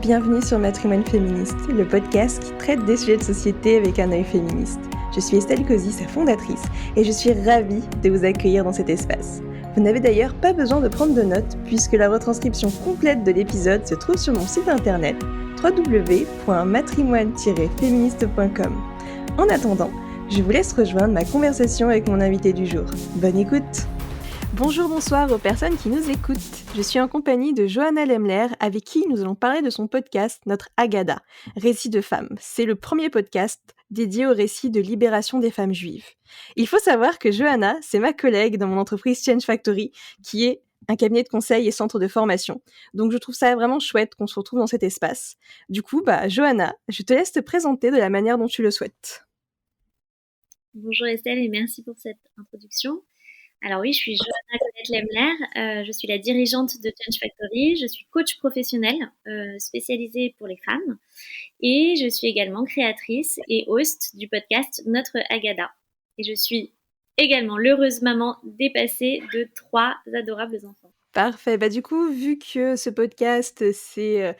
Bienvenue sur Matrimoine Féministe, le podcast qui traite des sujets de société avec un œil féministe. Je suis Estelle Cozy, sa fondatrice, et je suis ravie de vous accueillir dans cet espace. Vous n'avez d'ailleurs pas besoin de prendre de notes, puisque la retranscription complète de l'épisode se trouve sur mon site internet www.matrimoine-féministe.com. En attendant, je vous laisse rejoindre ma conversation avec mon invité du jour. Bonne écoute! Bonjour, bonsoir aux personnes qui nous écoutent. Je suis en compagnie de Johanna Lemler, avec qui nous allons parler de son podcast, notre Agada, Récits de femmes. C'est le premier podcast dédié au récit de libération des femmes juives. Il faut savoir que Johanna, c'est ma collègue dans mon entreprise Change Factory, qui est un cabinet de conseil et centre de formation. Donc je trouve ça vraiment chouette qu'on se retrouve dans cet espace. Du coup, Johanna, je te laisse te présenter de la manière dont tu le souhaites. Bonjour Estelle et merci pour cette introduction. Alors oui, je suis Johanna Lemler, je suis la dirigeante de Change Factory, je suis coach professionnel spécialisée pour les femmes et je suis également créatrice et host du podcast Notre Agada. Et je suis également l'heureuse maman dépassée de 3 adorables enfants. Parfait. Du coup, vu que ce podcast, c'est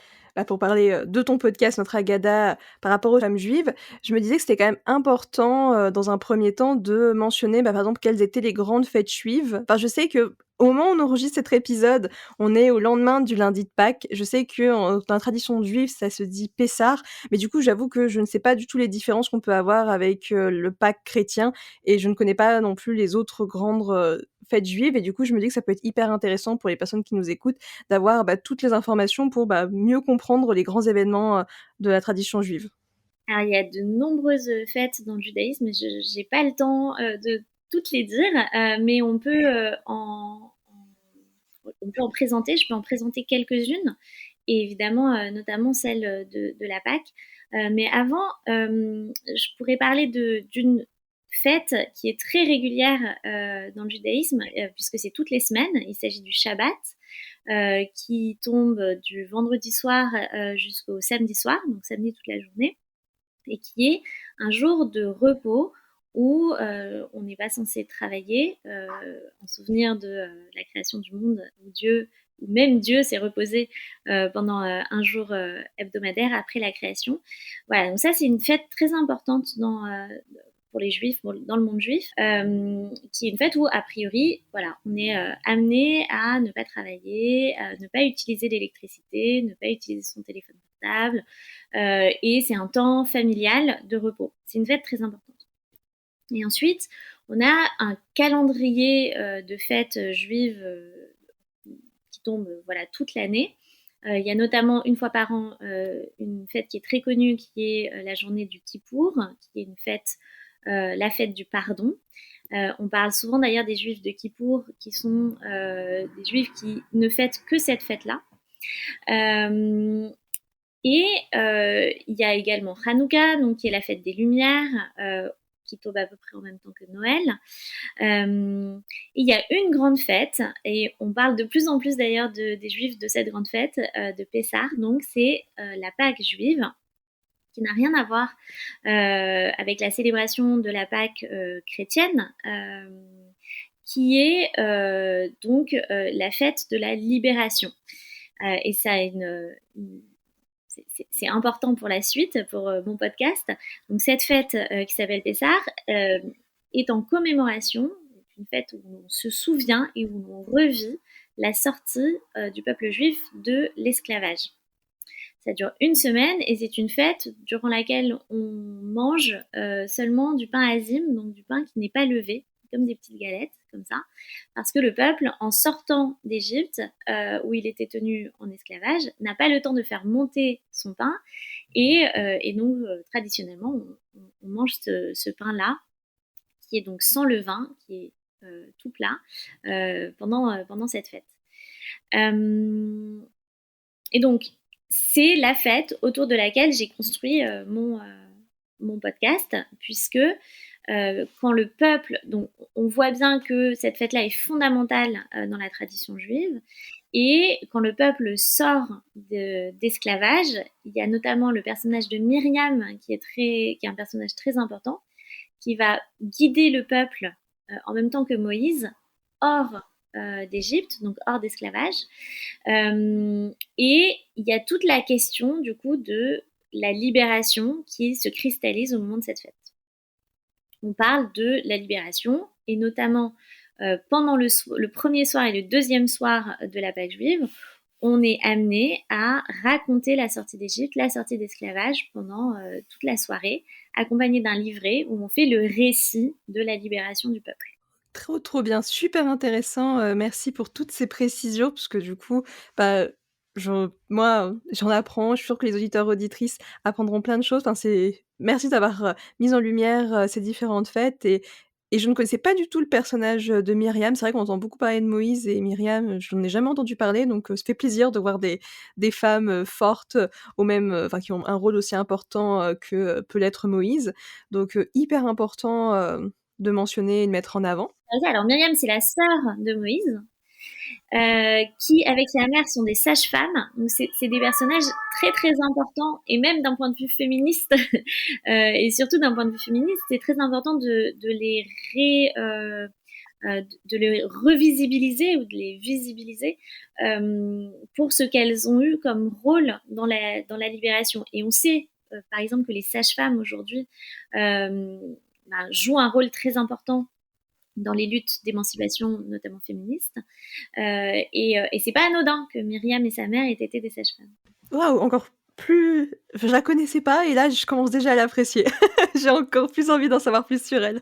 pour parler de ton podcast, Notre Agada, par rapport aux femmes juives, je me disais que c'était quand même important, dans un premier temps, de mentionner, par exemple, quelles étaient les grandes fêtes juives. Enfin, je sais que au moment où on enregistre cet épisode, on est au lendemain du lundi de Pâques. Je sais que dans la tradition juive, ça se dit Pessah, mais du coup, j'avoue que je ne sais pas du tout les différences qu'on peut avoir avec le Pâques chrétien, et je ne connais pas non plus les autres grandes fêtes juives, et du coup je me dis que ça peut être hyper intéressant pour les personnes qui nous écoutent d'avoir toutes les informations pour mieux comprendre les grands événements de la tradition juive. Alors il y a de nombreuses fêtes dans le judaïsme, je n'ai pas le temps de toutes les dire, mais on peut en présenter, je peux en présenter quelques-unes, et évidemment notamment celle de la Pâque. Mais avant, je pourrais parler d'une fête qui est très régulière dans le judaïsme, puisque c'est toutes les semaines. Il s'agit du Shabbat, qui tombe du vendredi soir jusqu'au samedi soir, donc samedi toute la journée, et qui est un jour de repos où on n'est pas censé travailler, en souvenir de la création du monde, où même Dieu s'est reposé pendant un jour hebdomadaire après la création. Voilà, donc ça c'est une fête très importante pour les juifs, dans le monde juif, qui est une fête où, a priori, voilà, on est amené à ne pas travailler, à ne pas utiliser l'électricité, ne pas utiliser son téléphone portable, et c'est un temps familial de repos. C'est une fête très importante. Et ensuite, on a un calendrier de fêtes juives qui tombe toute l'année. Il y a notamment une fois par an une fête qui est très connue, qui est la journée du Kippour, qui est une fête, la fête du pardon. On parle souvent d'ailleurs des juifs de Kippour, qui sont des juifs qui ne fêtent que cette fête-là. Et il y a également Hanouka, donc qui est la fête des Lumières, qui tombe à peu près en même temps que Noël. Il y a une grande fête, et on parle de plus en plus d'ailleurs des Juifs de cette grande fête, de Pessah, donc c'est la Pâque juive, qui n'a rien à voir avec la célébration de la Pâque chrétienne, qui est donc la fête de la libération. Et ça a c'est important pour la suite, pour mon podcast. Donc cette fête qui s'appelle Pessah est en commémoration, une fête où on se souvient et où on revit la sortie du peuple juif de l'esclavage. Ça dure une semaine et c'est une fête durant laquelle on mange seulement du pain azim, donc du pain qui n'est pas levé, comme des petites galettes, comme ça, parce que le peuple, en sortant d'Égypte, où il était tenu en esclavage, n'a pas le temps de faire monter son pain, et donc, traditionnellement, on mange ce pain-là, qui est donc sans levain, qui est tout plat, pendant cette fête. Et donc, c'est la fête autour de laquelle j'ai construit mon podcast, puisque quand le peuple, donc on voit bien que cette fête-là est fondamentale dans la tradition juive, et quand le peuple sort d'esclavage, il y a notamment le personnage de Myriam qui est un personnage très important, qui va guider le peuple en même temps que Moïse hors d'Égypte, donc hors d'esclavage. Et il y a toute la question du coup de la libération qui se cristallise au moment de cette fête. On parle de la libération et notamment pendant le premier soir et le deuxième soir de la Pâque juive, on est amené à raconter la sortie d'Égypte, la sortie d'esclavage pendant toute la soirée, accompagné d'un livret où on fait le récit de la libération du peuple. Trop, trop bien, super intéressant, merci pour toutes ces précisions parce que du coup, bah, j'en apprends, je suis sûre que les auditeurs, auditrices apprendront plein de choses. Enfin, c'est merci d'avoir, mis en lumière, ces différentes fêtes et je ne connaissais pas du tout le personnage, de Myriam. C'est vrai qu'on entend beaucoup parler de Moïse et Myriam, je n'en ai jamais entendu parler donc ça fait plaisir de voir des femmes, fortes, au même, enfin qui ont un rôle aussi important, que, peut l'être Moïse. Donc hyper important, de mentionner et de mettre en avant. Alors Myriam, c'est la sœur de Moïse, qui, avec sa mère, sont des sages-femmes. Donc c'est des personnages très très importants, et même d'un point de vue féministe, et surtout d'un point de vue féministe, c'est très important de les de les revisibiliser ou de les visibiliser pour ce qu'elles ont eu comme rôle dans la libération. Et on sait, par exemple, que les sages-femmes aujourd'hui jouent un rôle très important dans les luttes d'émancipation, notamment féministes. Et c'est pas anodin que Myriam et sa mère aient été des sages-femmes. Waouh, encore plus je la connaissais pas et là, je commence déjà à l'apprécier. J'ai encore plus envie d'en savoir plus sur elle.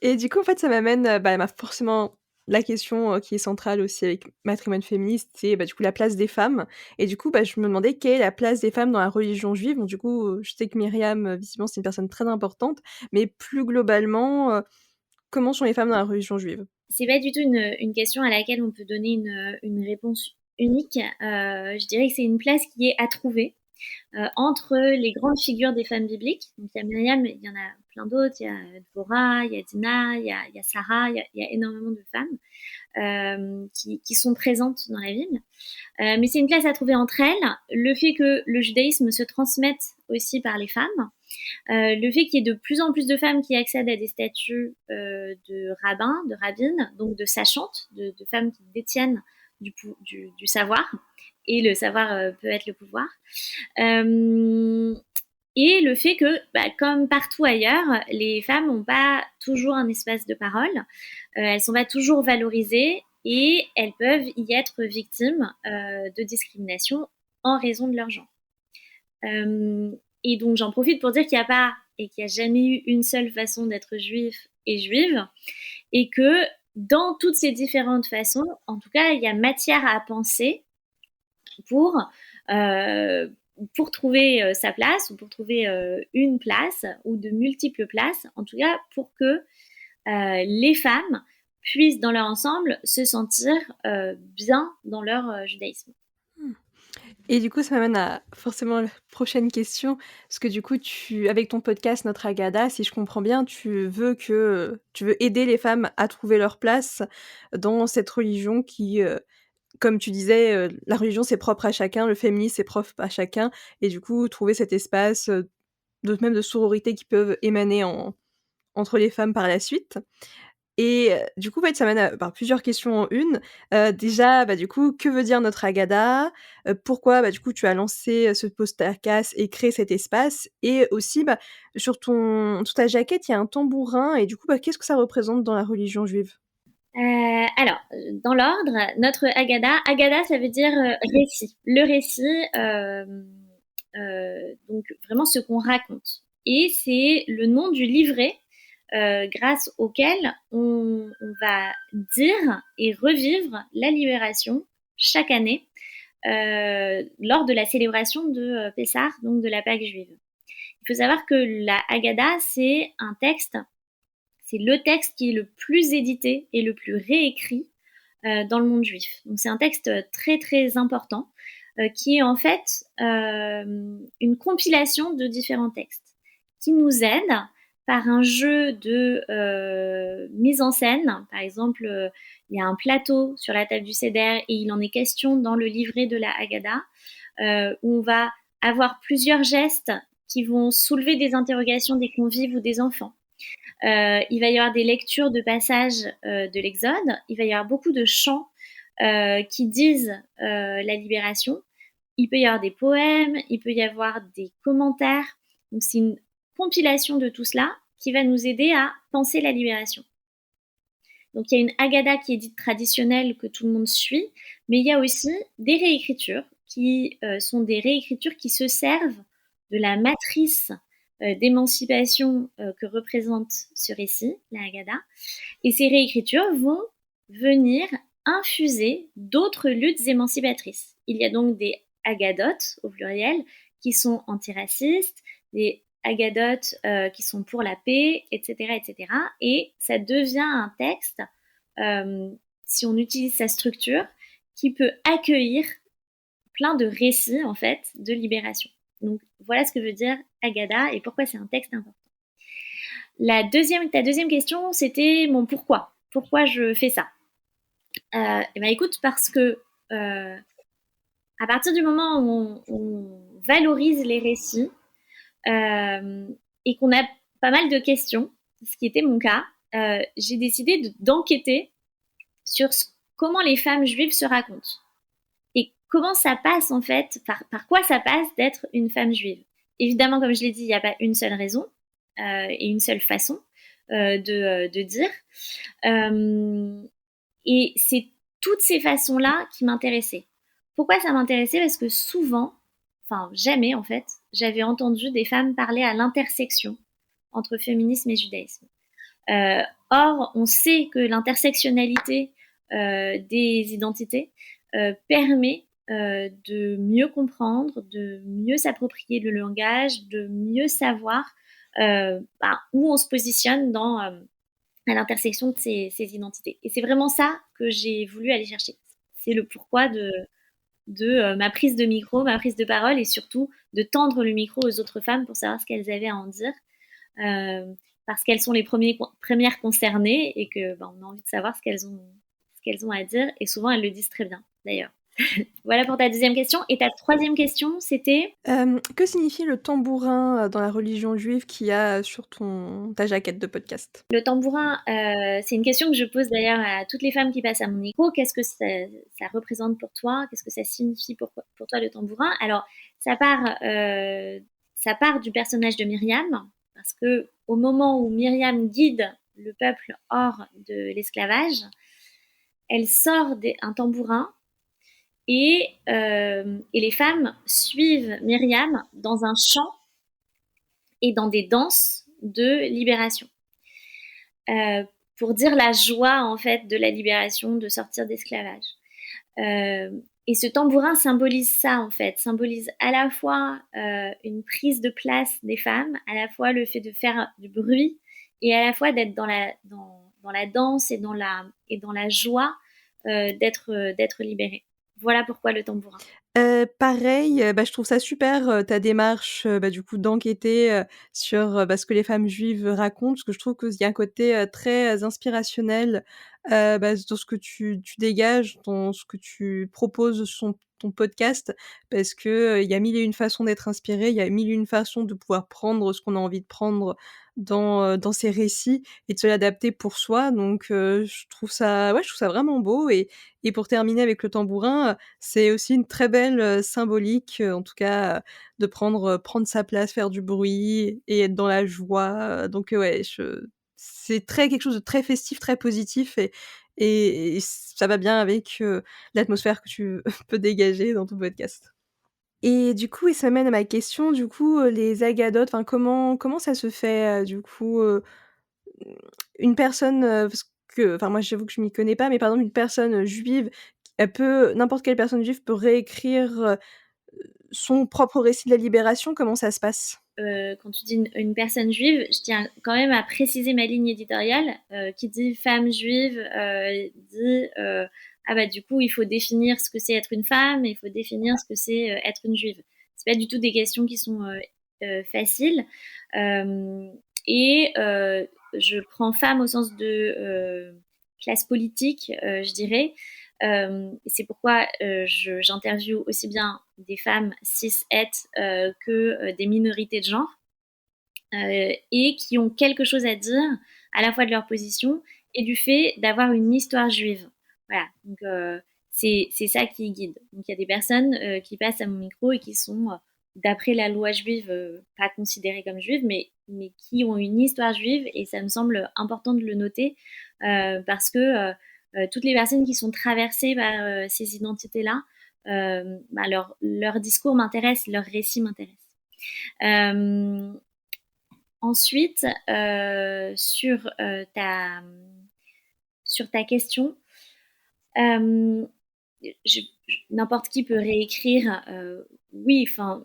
Et du coup, en fait, ça m'amène, bah, forcément la question, qui est centrale aussi avec Matrimoine féministe, c'est, bah, du coup, la place des femmes et du coup, bah, je me demandais quelle est la place des femmes dans la religion juive. Donc du coup, je sais que Myriam, visiblement, c'est une personne très importante, mais plus globalement, comment sont les femmes dans la religion juive? C'est pas du tout une question à laquelle on peut donner une réponse unique. Je dirais que c'est une place qui est à trouver entre les grandes figures des femmes bibliques. Donc il y a Myriam, mais il y en a plein d'autres. Il y a Dvorah, il y a Dina, il y a Sarah, il y a énormément de femmes qui sont présentes dans la Bible. Mais c'est une place à trouver entre elles. Le fait que le judaïsme se transmette aussi par les femmes, le fait qu'il y ait de plus en plus de femmes qui accèdent à des statuts de rabbins, de rabbines, donc de sachantes, de femmes qui détiennent du savoir, et le savoir peut être le pouvoir. Et le fait que, bah, comme partout ailleurs, les femmes n'ont pas toujours un espace de parole, elles ne sont pas toujours valorisées et elles peuvent y être victimes de discrimination en raison de leur genre. Et donc j'en profite pour dire qu'il n'y a pas et qu'il n'y a jamais eu une seule façon d'être juif et juive, et que dans toutes ces différentes façons, en tout cas, il y a matière à penser pour, pour trouver sa place, ou pour trouver une place, ou de multiples places, en tout cas pour que les femmes puissent dans leur ensemble se sentir bien dans leur judaïsme. Et du coup, ça m'amène à forcément la prochaine question, parce que du coup, avec ton podcast Notre Agada, si je comprends bien, tu veux aider les femmes à trouver leur place dans cette religion qui, comme tu disais, la religion, c'est propre à chacun, le féminisme, c'est propre à chacun et du coup, trouver cet espace, même de sororité qui peuvent émaner entre les femmes par la suite. Et du coup, en fait, ça mène à plusieurs questions en une. Déjà, bah, du coup, que veut dire notre Haggadah? Pourquoi, bah, du coup, tu as lancé, ce podcast et créé cet espace? Et aussi, bah, sur ta jaquette, il y a un tambourin et du coup, bah, qu'est-ce que ça représente dans la religion juive? Alors, dans l'ordre, notre Haggadah, ça veut dire récit. Le récit, donc vraiment ce qu'on raconte. Et c'est le nom du livret grâce auquel on va dire et revivre la libération chaque année lors de la célébration de Pessah, donc de la Pâque juive. Il faut savoir que la Haggadah, c'est le texte qui est le plus édité et le plus réécrit dans le monde juif. Donc c'est un texte très très important qui est en fait une compilation de différents textes qui nous aident par un jeu de mise en scène. Par exemple, il y a un plateau sur la table du Seder et il en est question dans le livret de la Haggadah où on va avoir plusieurs gestes qui vont soulever des interrogations des convives ou des enfants. Il va y avoir des lectures de passages de l'Exode. Il va y avoir beaucoup de chants qui disent la libération. Il peut y avoir des poèmes, il peut y avoir des commentaires. Donc c'est une compilation de tout cela qui va nous aider à penser la libération. Donc il y a une Haggadah qui est dite traditionnelle que tout le monde suit, mais il y a aussi des réécritures qui sont des réécritures qui se servent de la matrice d'émancipation que représente ce récit, la Haggadah. Et ces réécritures vont venir infuser d'autres luttes émancipatrices. Il y a donc des Haggadot, au pluriel, qui sont antiracistes, des Haggadot qui sont pour la paix, etc., etc. Et ça devient un texte, si on utilise sa structure, qui peut accueillir plein de récits, en fait, de libération. Donc, voilà ce que veut dire Haggadah et pourquoi c'est un texte important. Ta deuxième question, c'était mon pourquoi. Pourquoi je fais ça et ben écoute, parce que à partir du moment où on valorise les récits et qu'on a pas mal de questions, ce qui était mon cas, j'ai décidé d'enquêter sur comment les femmes juives se racontent et comment ça passe en fait, par quoi ça passe d'être une femme juive. Évidemment, comme je l'ai dit, il n'y a pas une seule raison et une seule façon de dire. Et c'est toutes ces façons-là qui m'intéressaient. Pourquoi ça m'intéressait? Parce que souvent, enfin jamais en fait, j'avais entendu des femmes parler à l'intersection entre féminisme et judaïsme. Euh, Or, on sait que l'intersectionnalité des identités permet de mieux comprendre, de mieux s'approprier le langage, de mieux savoir où on se positionne à l'intersection de ces identités. Et c'est vraiment ça que j'ai voulu aller chercher. C'est le pourquoi de ma prise de micro, ma prise de parole et surtout de tendre le micro aux autres femmes pour savoir ce qu'elles avaient à en dire. Parce qu'elles sont les premières concernées et que on a envie de savoir ce qu'elles ont à dire. Et souvent, elles le disent très bien, d'ailleurs. Voilà pour ta deuxième question. Et ta troisième question, c'était Que signifie le tambourin, dans la religion juive qu'il y a sur ta jaquette de podcast? le tambourin. C'est une question que je pose d'ailleurs à toutes les femmes qui passent à mon micro. Qu'est-ce que ça représente pour toi? Qu'est-ce que ça signifie pour toi le tambourin? Alors, ça part, ça part du personnage de Myriam, parce que au moment où Myriam guide le peuple hors de l'esclavage, elle sort un tambourin et les femmes suivent Myriam dans un chant et dans des danses de libération. Euh, pour dire la joie en fait de la libération, de sortir d'esclavage. Et ce tambourin symbolise ça en fait, symbolise à la fois une prise de place des femmes, à la fois le fait de faire du bruit et à la fois d'être dans la danse et dans la joie d'être libérée. Voilà pourquoi le tambourin. Pareil, je trouve ça super, ta démarche, du coup d'enquêter, sur, ce que les femmes juives racontent, parce que je trouve qu'il y a un côté, très inspirationnel, dans ce que tu dégages, dans ce que tu proposes sur ton podcast, parce que, il y a mille et une façons d'être inspiré, il y a mille et une façons de pouvoir prendre ce qu'on a envie de prendre dans ces récits et de se l'adapter pour soi, donc je trouve ça vraiment beau et pour terminer avec le tambourin, c'est aussi une très belle, symbolique, en tout cas, de prendre sa place, faire du bruit et être dans la joie, donc ouais, c'est très quelque chose de très festif, très positif et ça va bien avec, l'atmosphère que tu peux dégager dans ton podcast. Et du coup et ça mène à ma question, du coup, les agadotes, enfin comment ça se fait, du coup, une personne, parce que enfin moi j'avoue que je m'y connais pas, mais par exemple une personne, juive, elle peut n'importe quelle personne juive peut réécrire, son propre récit de la libération? Comment ça se passe? Quand tu dis une personne juive, je tiens quand même à préciser ma ligne éditoriale qui dit femme juive, dit ah bah du coup il faut définir ce que c'est être une femme, et il faut définir ce que c'est être une juive. C'est pas du tout des questions qui sont faciles. Euh, et je prends femme au sens de classe politique, je dirais. C'est pourquoi j'interviewe aussi bien des femmes cis-het que des minorités de genre. et qui ont quelque chose à dire à la fois de leur position et du fait d'avoir une histoire juive. Voilà, donc c'est ça qui guide. Donc il y a des personnes qui passent à mon micro et qui sont, d'après la loi juive, pas considérées comme juives, mais qui ont une histoire juive, et ça me semble important de le noter parce que toutes les personnes qui sont traversées par ces identités-là, bah leur discours m'intéresse, leur récit m'intéresse. Euh, Ensuite, sur ta question, euh, n'importe qui peut réécrire. Oui, enfin,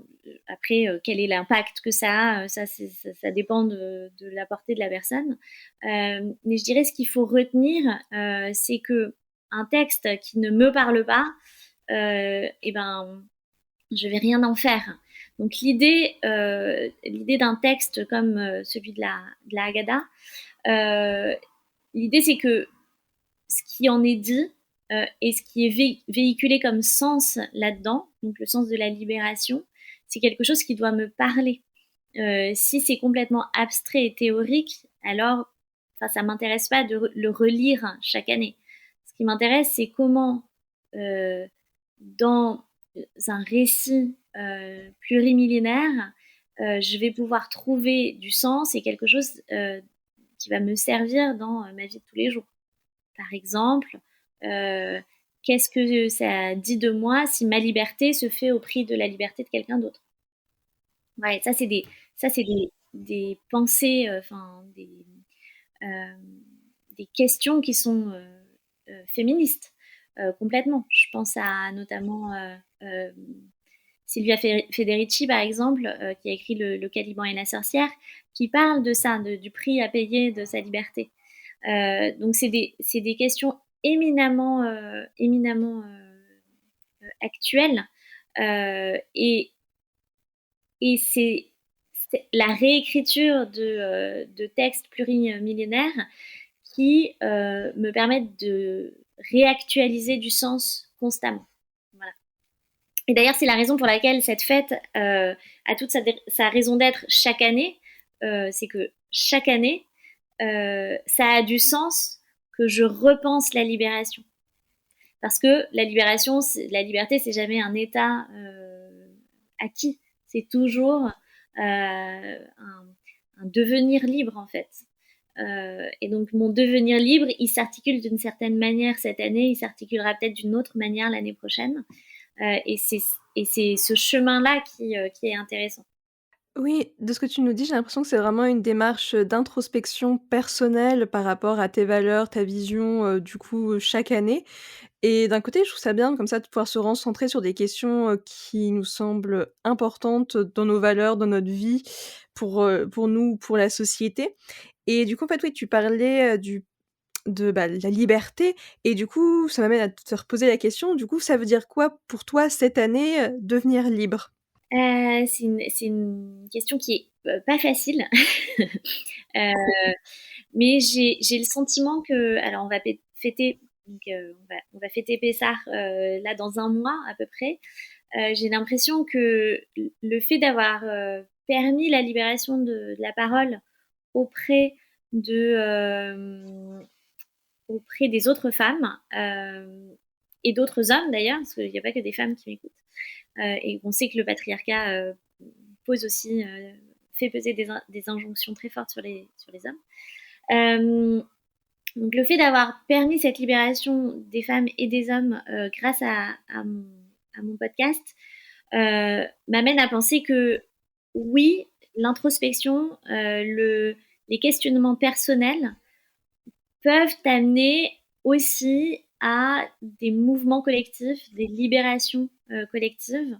après, quel est l'impact que ça a, ça dépend de la portée de la personne. Mais je dirais ce qu'il faut retenir, c'est que un texte qui ne me parle pas, eh ben, je vais rien en faire. Donc l'idée d'un texte comme celui de la Haggadah, euh, l'idée c'est que ce qui en est dit et ce qui est véhiculé comme sens là-dedans, donc le sens de la libération, c'est quelque chose qui doit me parler. Si c'est complètement abstrait et théorique, alors ça m'intéresse pas de le relire chaque année. Ce qui m'intéresse, c'est comment dans un récit plurimillénaire, je vais pouvoir trouver du sens et quelque chose qui va me servir dans ma vie de tous les jours. Par exemple, euh, qu'est-ce que ça dit de moi si ma liberté se fait au prix de la liberté de quelqu'un d'autre? Ouais, ça c'est des pensées, enfin euh, des questions qui sont féministes complètement. Je pense à notamment Silvia Federici, par exemple, qui a écrit le Caliban et la sorcière, qui parle de ça, du prix à payer de sa liberté. Donc c'est des questions éminemment actuelles et c'est la réécriture de textes plurimillénaires qui me permettent de réactualiser du sens constamment. Voilà. Et d'ailleurs, c'est la raison pour laquelle cette fête a toute sa raison d'être chaque année. C'est que chaque année, ça a du sens que je repense la libération. Parce que la liberté, c'est jamais un état acquis. C'est toujours un devenir libre, en fait. Et donc, mon devenir libre, il s'articule d'une certaine manière cette année, il s'articulera peut-être d'une autre manière l'année prochaine. Et c'est ce chemin-là qui est intéressant. Oui, de ce que tu nous dis, j'ai l'impression que c'est vraiment une démarche, d'introspection personnelle par rapport à tes valeurs, ta vision, du coup, chaque année. Et d'un côté, je trouve ça bien comme ça de pouvoir se recentrer sur des questions, qui nous semblent importantes dans nos valeurs, dans notre vie, pour nous, pour la société. Et du coup, en fait, oui, tu parlais, bah, la liberté et du coup, ça m'amène à te reposer la question, du coup, ça veut dire quoi pour toi cette année, devenir libre? C'est une question qui est pas facile. Euh, mais j'ai le sentiment que, alors on va fêter, donc, on va fêter Pessah là dans un mois à peu près. J'ai l'impression que le fait d'avoir permis la libération de la parole auprès de auprès des autres femmes et d'autres hommes d'ailleurs, parce qu'il n'y a pas que des femmes qui m'écoutent. Et on sait que le patriarcat pose aussi, fait peser des injonctions très fortes sur les hommes. Donc le fait d'avoir permis cette libération des femmes et des hommes grâce à mon podcast m'amène à penser que oui, l'introspection, les questionnements personnels peuvent amener aussi à des mouvements collectifs, des libérations collectives.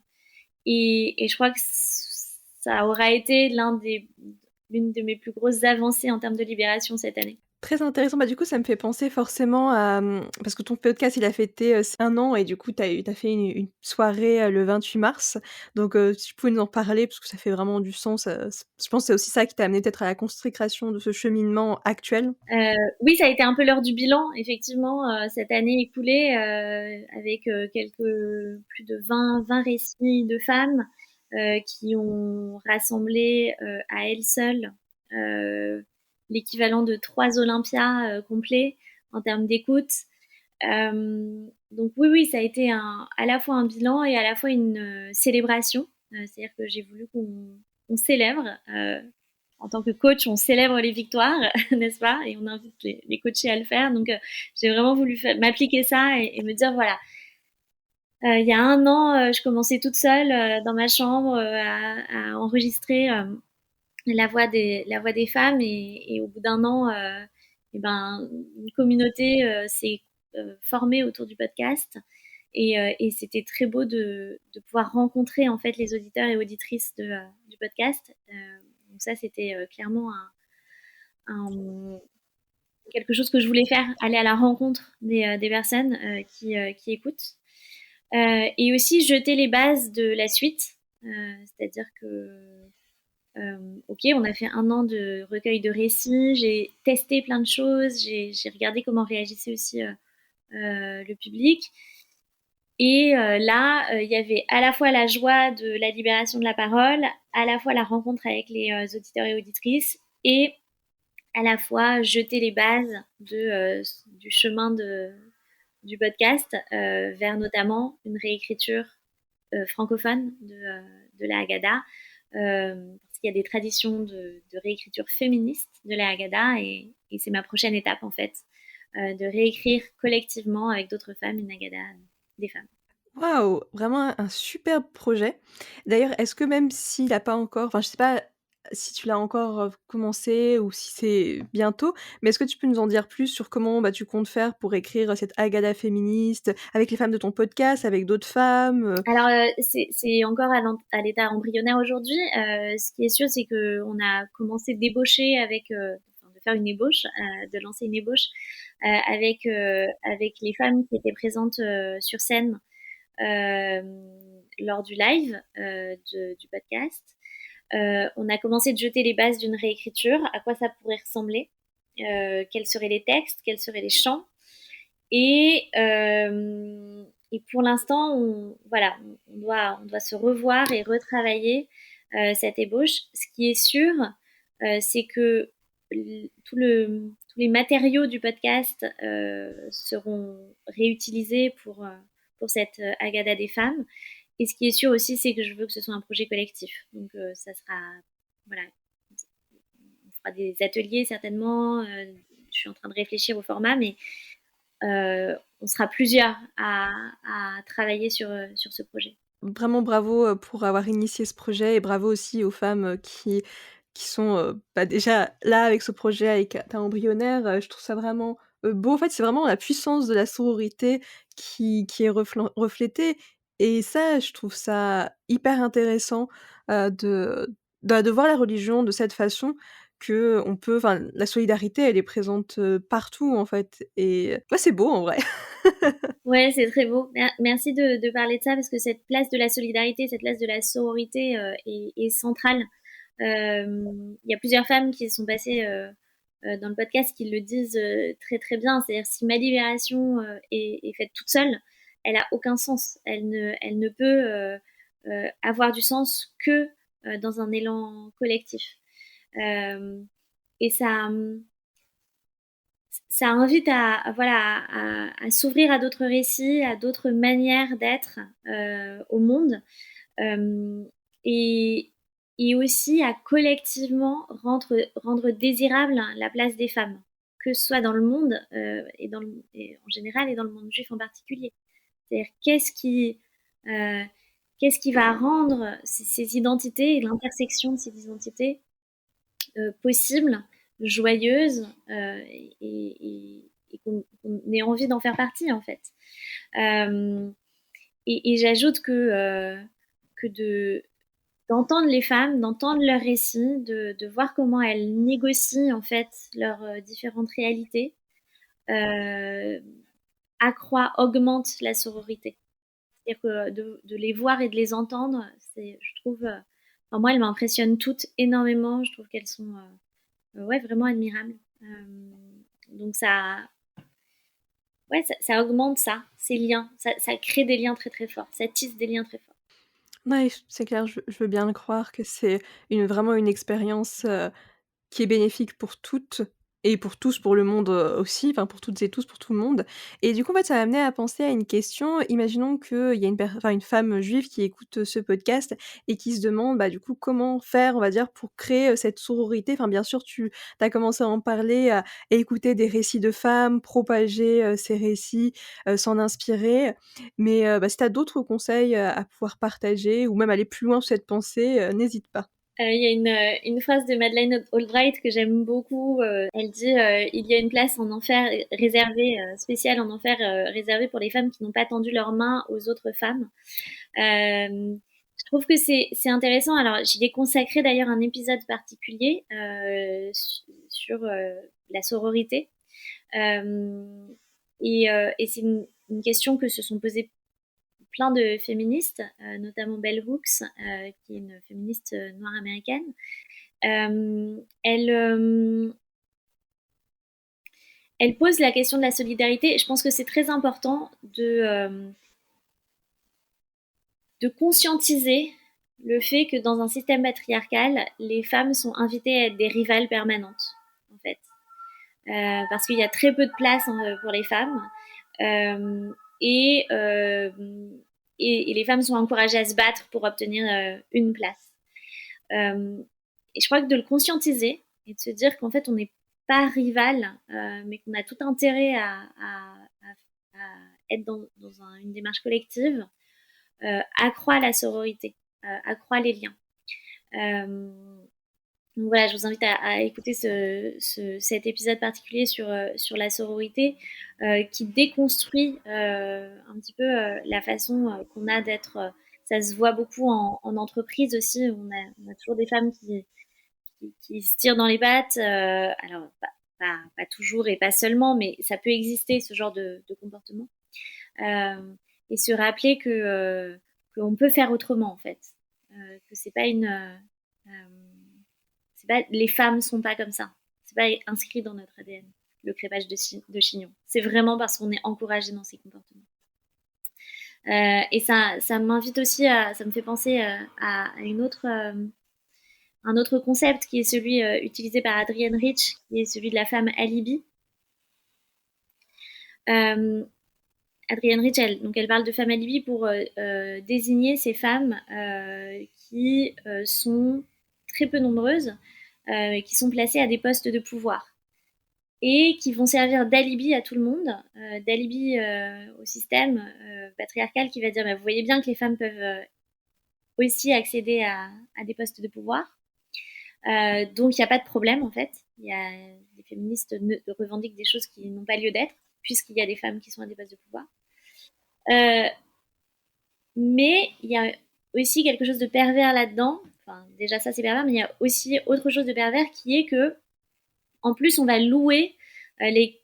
Et je crois que ça aura été l'une de mes plus grosses avancées en termes de libération cette année. Très intéressant. Bah, du coup, ça me fait penser forcément à, parce que ton podcast, il a fêté, ses 1 an et du coup, tu as fait une soirée, le 28 mars. Donc, si tu pouvais nous en parler parce que ça fait vraiment du sens, c je pense que c'est aussi ça qui t'a amené peut-être à la consécration de ce cheminement actuel? Oui, ça a été un peu l'heure du bilan, effectivement, cette année écoulée, avec plus de 20 récits de femmes qui ont rassemblé à elles seules l'équivalent de 3 Olympias complets en termes d'écoute. Donc oui, oui, ça a été à la fois un bilan et à la fois une célébration. C'est-à-dire que j'ai voulu qu'on célèbre. En tant que coach, on célèbre les victoires, n'est-ce pas? Et on invite les coachés à le faire. Donc j'ai vraiment voulu m'appliquer ça et me dire, voilà, il y a un an, je commençais toute seule dans ma chambre à enregistrer la voix des femmes et au bout d'un an, eh ben, une communauté s'est formée autour du podcast et c'était très beau de pouvoir rencontrer en fait les auditeurs et auditrices du podcast. Donc ça, c'était clairement un- quelque chose que je voulais faire, aller à la rencontre des personnes qui écoutent. Et aussi jeter les bases de la suite, c'est-à-dire que ok, on a fait un an de recueil de récits, j'ai testé plein de choses, j'ai regardé comment réagissait aussi le public. Et là, il y avait à la fois la joie de la libération de la parole, à la fois la rencontre avec les auditeurs et auditrices, et à la fois jeter les bases du chemin du podcast vers notamment une réécriture francophone de la Haggadah, parce qu'il y a des traditions de réécriture féministe de la Haggadah et c'est ma prochaine étape en fait, de réécrire collectivement avec d'autres femmes une Haggadah des femmes. Waouh! Vraiment un superbe projet. D'ailleurs, est-ce que même s'il a pas encore enfin, je sais pas si tu l'as encore, commencé ou si c'est bientôt, mais est-ce que tu peux nous en dire plus sur comment, bah, tu comptes faire pour écrire cette Haggadah féministe avec les femmes de ton podcast, avec d'autres femmes? Alors, c'est encore à l'état embryonnaire aujourd'hui. Ce qui est sûr, c'est qu'on a commencé d'ébaucher avec, enfin, de faire une ébauche, de lancer une ébauche avec les femmes qui étaient présentes sur scène euh, lors du live du podcast. On a commencé de jeter les bases d'une réécriture, à quoi ça pourrait ressembler, quels seraient les textes, quels seraient les chants. Et pour l'instant, voilà, on doit se revoir et retravailler cette ébauche. Ce qui est sûr, c'est que tous les matériaux du podcast seront réutilisés pour cette Agada des femmes. Et ce qui est sûr aussi, c'est que je veux que ce soit un projet collectif. Donc, ça sera, voilà, on fera des ateliers certainement. Je suis en train de réfléchir au format, mais on sera plusieurs à travailler sur ce projet. Vraiment bravo, pour avoir initié ce projet et bravo aussi aux femmes, qui sont, bah, déjà là avec ce projet avec ta embryonnaire, je trouve ça vraiment, beau. En fait, c'est vraiment la puissance de la sororité qui est reflétée et ça, je trouve ça hyper intéressant, de voir la religion de cette façon qu'on peut enfin, la solidarité, elle est présente, partout, en fait et ouais, c'est beau en vrai. Ouais, c'est très beau. Merci de parler de ça parce que cette place de la solidarité, cette place de la sororité est centrale. Il y a plusieurs femmes qui sont passées dans le podcast qui le disent très très bien. C'est-à-dire si ma libération est faite toute seule, elle a aucun sens. Elle ne peut avoir du sens que dans un élan collectif. Euh, et ça invite voilà, à s'ouvrir à d'autres récits, à d'autres manières d'être au monde euh, et, et aussi à collectivement rendre désirable la place des femmes, que ce soit dans le monde et en général et dans le monde juif en particulier. C'est-à-dire euh, qu'est-ce qui va rendre ces identités et l'intersection de ces identités possible, joyeuse et qu'on ait envie d'en faire partie en fait. Euh, et j'ajoute que d'entendre les femmes, d'entendre leurs récits, de voir comment elles négocient en fait leurs différentes réalités, euh, accroît, augmente la sororité. C'est-à-dire que de les voir et de les entendre, je trouve, enfin, moi, elles m'impressionnent toutes énormément. Je trouve qu'elles sont ouais, vraiment admirable. Donc ouais, ça augmente ça, ces liens. Ça crée des liens très très forts. Ça tisse des liens très forts. Ouais, c'est clair, je veux bien le croire que c'est vraiment une expérience, qui est bénéfique pour toutes et pour tous, pour le monde, aussi, enfin pour toutes et tous, pour tout le monde. Et du coup, en fait, ça m'a amené à penser à une question. Imaginons qu'il y a une femme juive qui écoute, ce podcast et qui se demande, bah, du coup, comment faire, on va dire, pour créer, cette sororité. Enfin, bien sûr, tu as commencé à en parler, à écouter des récits de femmes, propager, ces récits, s'en inspirer. Mais, bah, si tu as d'autres conseils, à pouvoir partager ou même aller plus loin sur cette pensée, n'hésite pas. Il y a une phrase de Madeleine Albright que j'aime beaucoup. Elle dit il y a une place en enfer réservée, spéciale en enfer, réservée pour les femmes qui n'ont pas tendu leurs mains aux autres femmes. Je trouve que c'est intéressant. Alors, j'y ai consacré d'ailleurs un épisode particulier sur la sororité. Et c'est une question que se sont posées plein de féministes, notamment Bell Hooks, qui est une féministe noire américaine. Elle, elle pose la question de la solidarité. Et je pense que c'est très important de conscientiser le fait que dans un système patriarcal, les femmes sont invitées à être des rivales permanentes, en fait. Parce qu'il y a très peu de place pour les femmes. Euh, et, euh, et les femmes sont encouragées à se battre pour obtenir une place. Et je crois que de le conscientiser et de se dire qu'en fait, on n'est pas rival, mais qu'on a tout intérêt à être dans une démarche collective, accroît la sororité, accroît les liens. Donc voilà, je vous invite à écouter cet épisode particulier sur la sororité qui déconstruit un petit peu la façon qu'on a d'être. Ça se voit beaucoup en entreprise aussi. On a toujours des femmes qui se tirent dans les pattes. Alors, pas toujours et pas seulement, mais ça peut exister ce genre de comportement. Et se rappeler qu'on peut faire autrement en fait. Que c'est pas les femmes sont pas comme ça. C'est pas inscrit dans notre ADN, le crépage de chignon. C'est vraiment parce qu'on est encouragé dans ces comportements. Et ça m'invite aussi ça me fait penser à un autre concept qui est celui utilisé par Adrienne Rich, qui est celui de la femme alibi. Adrienne Rich, elle parle de femme alibi pour désigner ces femmes qui sont très peu nombreuses, qui sont placées à des postes de pouvoir et qui vont servir d'alibi à tout le monde, d'alibi au système patriarcal qui va dire bah, vous voyez bien que les femmes peuvent aussi accéder à des postes de pouvoir. Donc il n'y a pas de problème en fait. Il y a des féministes revendiquent des choses qui n'ont pas lieu d'être puisqu'il y a des femmes qui sont à des postes de pouvoir. Mais il y a aussi quelque chose de pervers là-dedans. Enfin, déjà ça c'est pervers, mais il y a aussi autre chose de pervers qui est que, en plus, on va louer les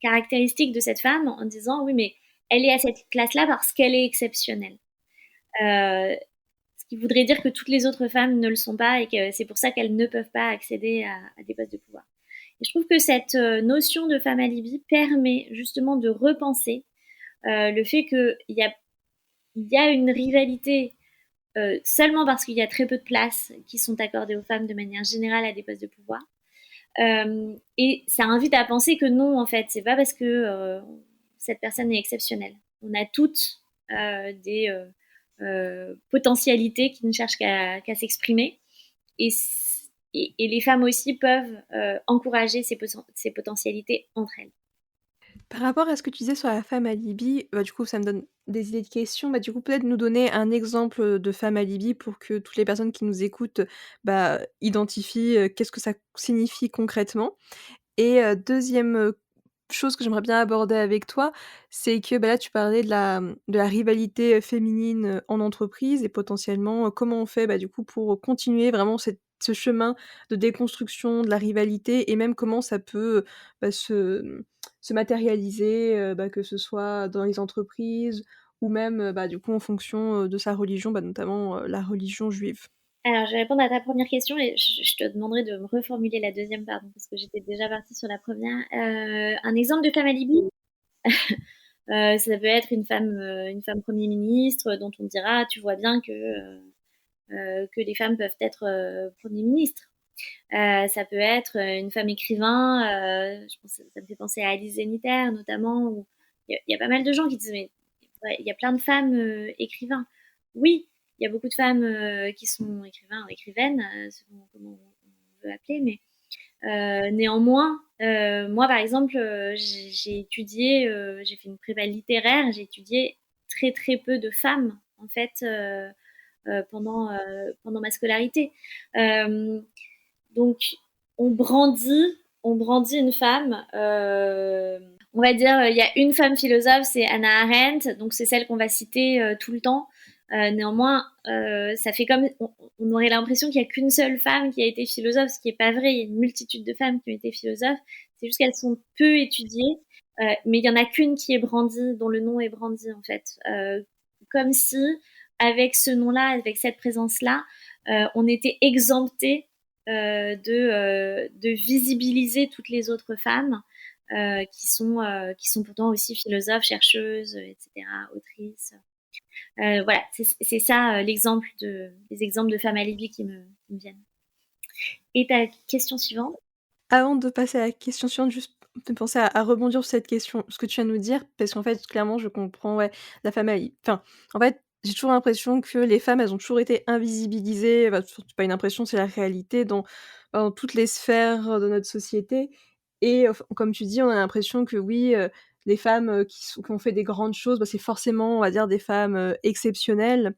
caractéristiques de cette femme en disant oui, mais elle est à cette place-là parce qu'elle est exceptionnelle. Ce qui voudrait dire que toutes les autres femmes ne le sont pas et que c'est pour ça qu'elles ne peuvent pas accéder à des postes de pouvoir. Et je trouve que cette notion de femme alibi permet justement de repenser le fait qu'il y a une rivalité seulement parce qu'il y a très peu de places qui sont accordées aux femmes de manière générale à des postes de pouvoir. Et ça invite à penser que non, en fait, c'est pas parce que cette personne est exceptionnelle. On a toutes des potentialités qui ne cherchent qu'à s'exprimer. Et, et les femmes aussi peuvent encourager ces potentialités entre elles. Par rapport à ce que tu disais sur la femme alibi, bah, du coup, ça me donne des idées de questions. Bah, du coup, peut-être nous donner un exemple, de femme alibi pour que toutes les personnes qui nous écoutent, bah, identifient, qu'est-ce que ça signifie concrètement? Et 2e, chose que j'aimerais bien aborder avec toi, c'est que, bah, là, tu parlais de la rivalité, féminine, en entreprise et potentiellement, comment on fait, bah, du coup, pour continuer vraiment ce chemin de déconstruction de la rivalité et même comment ça peut, bah, se matérialiser, bah, que ce soit dans les entreprises ou même, bah, du coup, en fonction, de sa religion, bah, notamment, la religion juive. Alors, je vais répondre à ta première question et je te demanderai de me reformuler la deuxième, pardon, parce que j'étais déjà partie sur la première. Un exemple de femme alibi, ça peut être une femme Premier ministre dont on dira, tu vois bien que que les femmes peuvent être Premier ministre. Ça peut être une femme écrivain. Je pense, ça me fait penser à Alice Zeniter notamment. Où il y a pas mal de gens qui disent mais ouais, il y a plein de femmes écrivains. Oui, il y a beaucoup de femmes qui sont écrivains ou écrivaines, selon comment on veut appeler, mais néanmoins, moi par exemple, j'ai étudié, j'ai fait une prépa littéraire, j'ai étudié très très peu de femmes en fait pendant ma scolarité. Euh, donc, on brandit une femme. On va dire, il y a une femme philosophe, c'est Hannah Arendt, donc c'est celle qu'on va citer tout le temps. Néanmoins, ça fait comme on aurait l'impression qu'il n'y a qu'une seule femme qui a été philosophe, ce qui n'est pas vrai. Il y a une multitude de femmes qui ont été philosophes. C'est juste qu'elles sont peu étudiées, mais il y en a qu'une qui est brandie, dont le nom est brandi en fait, comme si avec ce nom-là, avec cette présence-là, on était exempté de visibiliser toutes les autres femmes qui sont pourtant aussi philosophes, chercheuses, etc., autrices. Voilà, c'est ça les exemples de femmes à Libye qui me viennent. Et ta question suivante? Avant de passer à la question suivante, juste de penser à rebondir sur cette question, ce que tu viens de nous dire, parce qu'en fait, clairement, je comprends, ouais, la femme enfin, en fait, j'ai toujours l'impression que les femmes, elles ont toujours été invisibilisées, bah, c'est pas une impression, c'est la réalité dans toutes les sphères de notre société et comme tu dis, on a l'impression que oui, les femmes, qui ont fait des grandes choses, bah, c'est forcément, on va dire, des femmes, exceptionnelles.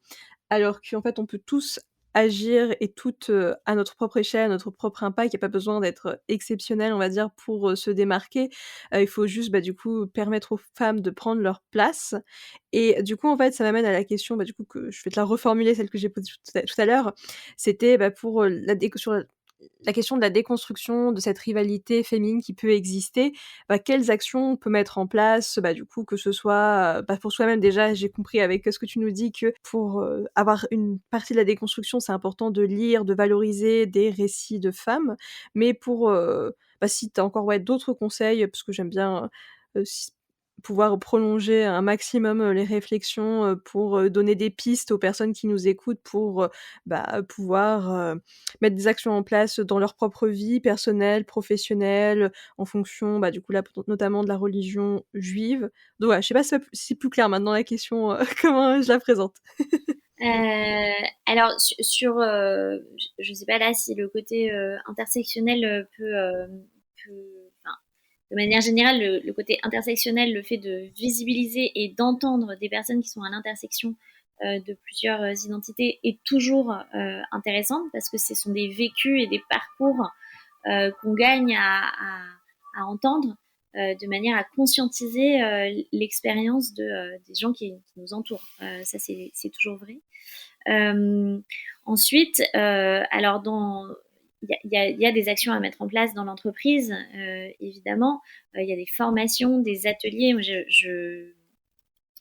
Alors qu'en fait, on peut tous agir et toutes, à notre propre échelle, à notre propre impact. Il y a pas besoin d'être exceptionnel, on va dire, pour, se démarquer. Il faut juste, bah, du coup, permettre aux femmes de prendre leur place et du coup, en fait, ça m'amène à la question, bah, du coup, que je vais te la reformuler, celle que j'ai posée tout à l'heure. C'était, bah, pour, la déco sur la question de la déconstruction de cette rivalité féminine qui peut exister, bah, quelles actions on peut mettre en place, bah, du coup, que ce soit, bah, pour soi-même déjà, j'ai compris avec ce que tu nous dis que pour, avoir une partie de la déconstruction, c'est important de lire, de valoriser des récits de femmes. Mais pour, bah, si tu as encore, ouais, d'autres conseils, parce que j'aime bien, s pouvoir prolonger un maximum, les réflexions, pour, donner des pistes aux personnes qui nous écoutent pour, bah, pouvoir, mettre des actions en place dans leur propre vie personnelle, professionnelle, en fonction, bah, du coup, là, notamment de la religion juive. Donc voilà, je sais pas si c'est plus clair maintenant la question, comment je la présente? Alors je sais pas là si le côté intersectionnel enfin, de manière générale, le côté intersectionnel, le fait de visibiliser et d'entendre des personnes qui sont à l'intersection de plusieurs identités est toujours intéressante parce que ce sont des vécus et des parcours qu'on gagne à entendre de manière à conscientiser l'expérience des gens qui nous entourent. Ça, c'est toujours vrai. Euh, ensuite, alors il y a des actions à mettre en place dans l'entreprise, évidemment. Il y a des formations, des ateliers. Moi,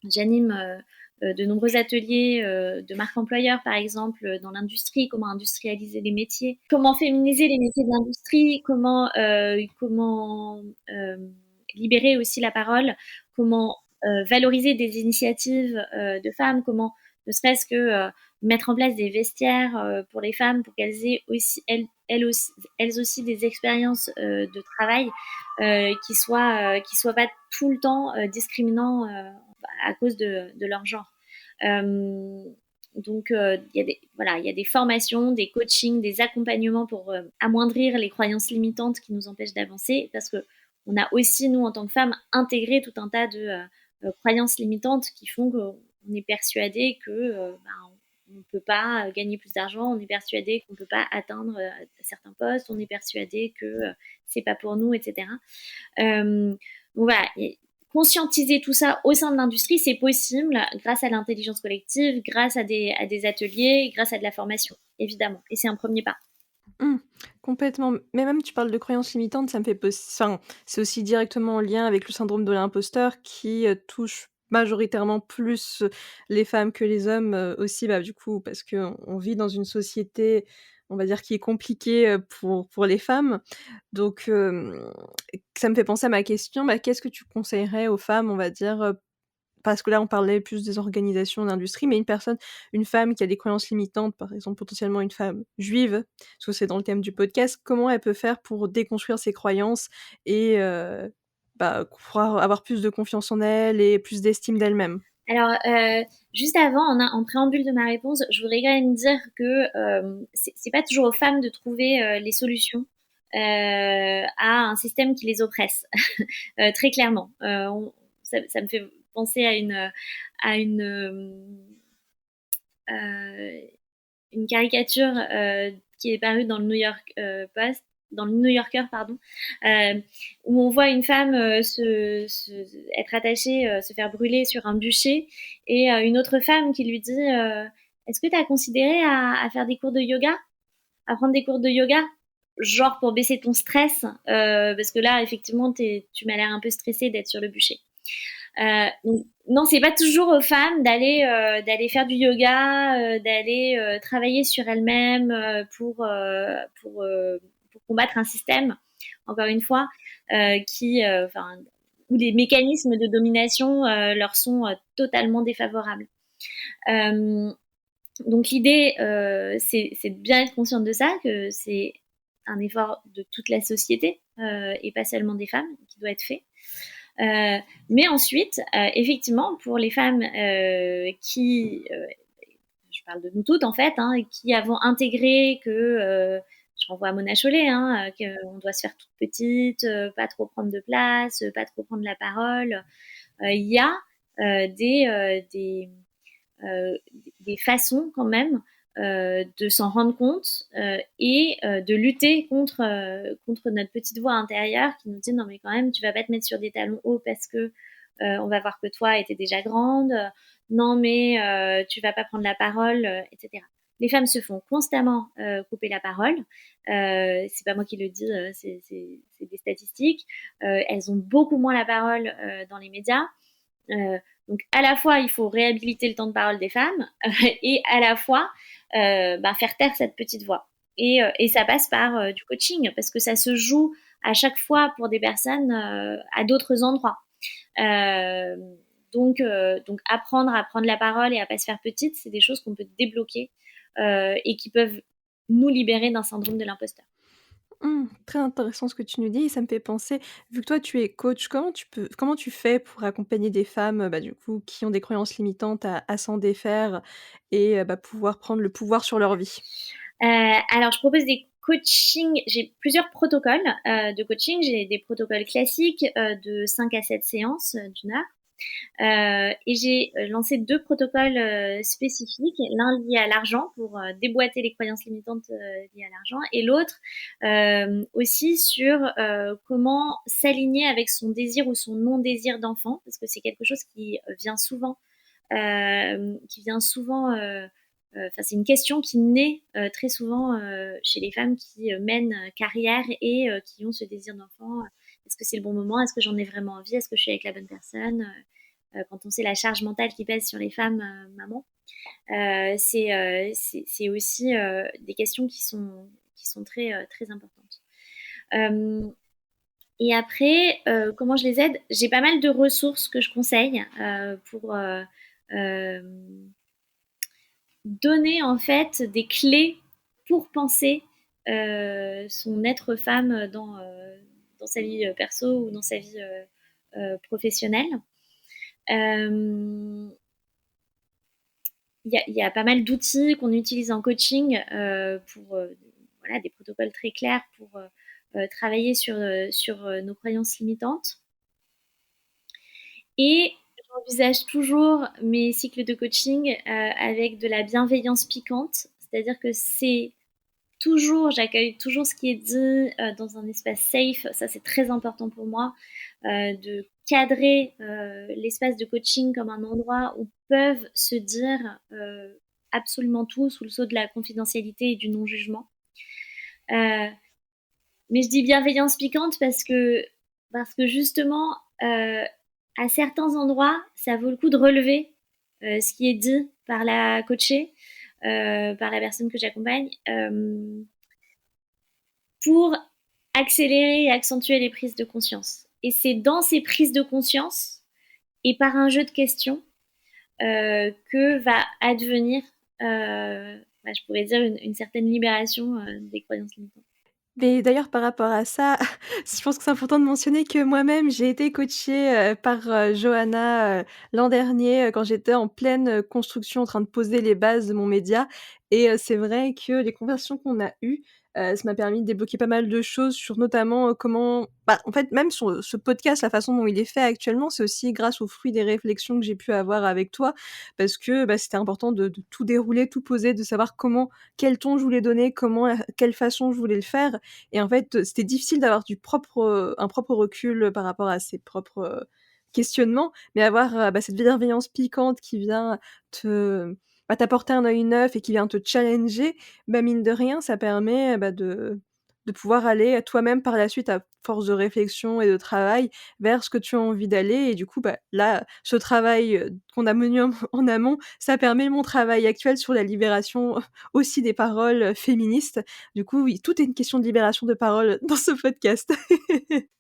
j'anime de nombreux ateliers de marque employeur, par exemple, dans l'industrie, comment industrialiser les métiers, comment féminiser les métiers de l'industrie, comment libérer aussi la parole, comment valoriser des initiatives de femmes, comment ne serait-ce que mettre en place des vestiaires pour les femmes pour qu'elles aient aussi elles aussi des expériences de travail qui soient pas tout le temps discriminants à cause de leur genre. Euh, donc, il y a des formations, des coachings, des accompagnements pour amoindrir les croyances limitantes qui nous empêchent d'avancer, parce que on a aussi, nous, en tant que femmes, intégré tout un tas de croyances limitantes qui font qu'on est persuadé que on ne peut pas gagner plus d'argent, on est persuadé qu'on ne peut pas atteindre certains postes, on est persuadé que c'est pas pour nous, etc. Donc voilà, conscientiser tout ça au sein de l'industrie, c'est possible grâce à l'intelligence collective, grâce à des ateliers, grâce à de la formation, évidemment. Et c'est un premier pas. Mmh, complètement. Mais même tu parles de croyances limitantes, ça me fait enfin, c'est aussi directement en lien avec le syndrome de l'imposteur qui, touche majoritairement plus, les femmes que les hommes, aussi, bah, du coup, parce qu'on vit dans une société, on va dire, qui est compliquée, pour les femmes. Donc, ça me fait penser à ma question, bah, qu'est-ce que tu conseillerais aux femmes, on va dire, parce que là, on parlait plus des organisations d'industrie, mais une femme qui a des croyances limitantes, par exemple, potentiellement une femme juive, parce que c'est dans le thème du podcast, comment elle peut faire pour déconstruire ses croyances et pouvoir avoir plus de confiance en elle et plus d'estime d'elle-même? Alors, juste avant, en préambule de ma réponse, je voudrais quand même dire que c'est pas toujours aux femmes de trouver les solutions à un système qui les oppresse, très clairement. Ça me fait penser à euh, une caricature qui est parue dans le New York Post, dans le New Yorker, pardon, euh, où on voit une femme être attachée, se faire brûler sur un bûcher, et une autre femme qui lui dit est-ce que tu as considéré à faire des cours de yoga, à prendre des cours de yoga, genre pour baisser ton stress, parce que là, effectivement, tu m'as l'air un peu stressée d'être sur le bûcher. Donc, non, c'est pas toujours aux femmes d'aller faire du yoga, d'aller travailler sur elles-mêmes pour combattre un système, encore une fois, enfin, où les mécanismes de domination leur sont totalement défavorables. Euh, donc l'idée, c'est de bien être consciente de ça, que c'est un effort de toute la société et pas seulement des femmes qui doit être fait. Mais ensuite, effectivement, pour les femmes je parle de nous toutes en fait, hein, qui avons intégré que, je renvoie à Mona Chollet, hein, qu'on doit se faire toute petite, pas trop prendre de place, pas trop prendre la parole, il y a euh, des façons quand même de s'en rendre compte et de lutter contre notre petite voix intérieure qui nous dit non mais quand même tu vas pas te mettre sur des talons hauts parce que on va voir que toi était déjà grande, non mais tu vas pas prendre la parole, etc. Les femmes se font constamment couper la parole. C'est pas moi qui le dis, c'est des statistiques. Elles ont beaucoup moins la parole dans les médias. Donc à la fois il faut réhabiliter le temps de parole des femmes et à la fois faire taire cette petite voix. Et ça passe par du coaching parce que ça se joue à chaque fois pour des personnes à d'autres endroits. Euh, donc apprendre à prendre la parole et à pas se faire petite, c'est des choses qu'on peut débloquer et qui peuvent nous libérer d'un syndrome de l'imposteur. Très intéressant ce que tu nous dis et ça me fait penser, vu que toi tu es coach, comment tu fais pour accompagner des femmes, du coup, qui ont des croyances limitantes à s'en défaire et pouvoir prendre le pouvoir sur leur vie? Alors, je propose des coachings. J'ai plusieurs protocoles de coaching. J'ai des protocoles classiques de 5 à 7 séances d'une heure. Et j'ai lancé deux protocoles spécifiques, l'un lié à l'argent pour déboîter les croyances limitantes liées à l'argent, et l'autre aussi sur comment s'aligner avec son désir ou son non-désir d'enfant, parce que c'est quelque chose qui vient souvent. C'est une question qui naît très souvent chez les femmes qui mènent carrière et qui ont ce désir d'enfant. Est-ce que c'est le bon moment? Est-ce que j'en ai vraiment envie? Est-ce que je suis avec la bonne personne? Quand on sait la charge mentale qui pèse sur les femmes mamans, c'est aussi des questions qui sont très importantes. Euh, et après, comment je les aide? J'ai pas mal de ressources que je conseille pour euh, donner en fait des clés pour penser son être femme dans sa vie perso ou dans sa vie professionnelle. Euh, il y a pas mal d'outils qu'on utilise en coaching pour voilà, des protocoles très clairs pour travailler sur nos croyances limitantes. Et j'envisage toujours mes cycles de coaching avec de la bienveillance piquante, c'est-à-dire que j'accueille toujours ce qui est dit dans un espace safe. Ça, c'est très important pour moi, de cadrer l'espace de coaching comme un endroit où peuvent se dire absolument tout sous le sceau de la confidentialité et du non-jugement. Euh, mais je dis bienveillance piquante parce que justement, à certains endroits, ça vaut le coup de relever ce qui est dit par la coachée, par la personne que j'accompagne, pour accélérer et accentuer les prises de conscience. Et c'est dans ces prises de conscience et par un jeu de questions que va advenir, je pourrais dire, une certaine libération des croyances limitantes. Mais d'ailleurs, par rapport à ça, je pense que c'est important de mentionner que moi-même, j'ai été coachée, par, Johanna, l'an dernier, quand j'étais en pleine, construction, en train de poser les bases de mon média et c'est vrai que les conversations qu'on a eues, ça m'a permis de débloquer pas mal de choses sur notamment, comment en fait, même sur ce podcast, la façon dont il est fait actuellement, c'est aussi grâce aux fruits des réflexions que j'ai pu avoir avec toi parce que, c'était important de tout dérouler, tout poser, de savoir quel ton je voulais donner, quelle façon je voulais le faire et en fait, c'était difficile d'avoir un propre recul, par rapport à ses propres, questionnements, mais avoir, cette bienveillance piquante qui vient te t'apporter un œil neuf et qui vient te challenger, mine de rien, ça permet, de pouvoir aller toi-même par la suite, à force de réflexion et de travail, vers ce que tu as envie d'aller et du coup, là, ce travail, qu'on a mené en amont, ça permet mon travail actuel sur la libération aussi des paroles, féministes. Du coup, oui, tout est une question de libération de parole dans ce podcast.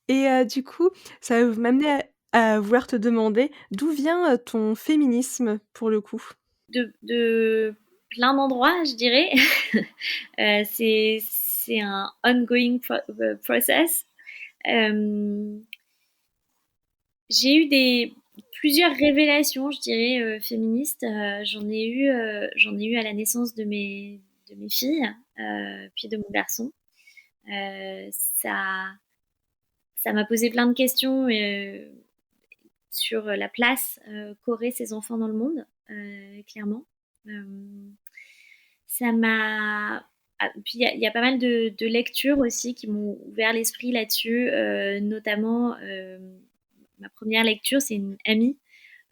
Et du coup, ça va m'amener à vouloir te demander d'où vient, ton féminisme pour le coup? De plein d'endroits, je dirais. C'est un ongoing process. Euh, j'ai eu plusieurs révélations, je dirais, féministes. J'en ai eu à la naissance de mes filles, puis de mon garçon. Euh, ça, ça m'a posé plein de questions sur la place qu'auraient ces enfants dans le monde, clairement. Euh, ça m'a. Puis il y a pas mal de lectures aussi qui m'ont ouvert l'esprit là-dessus, notamment ma première lecture, c'est une amie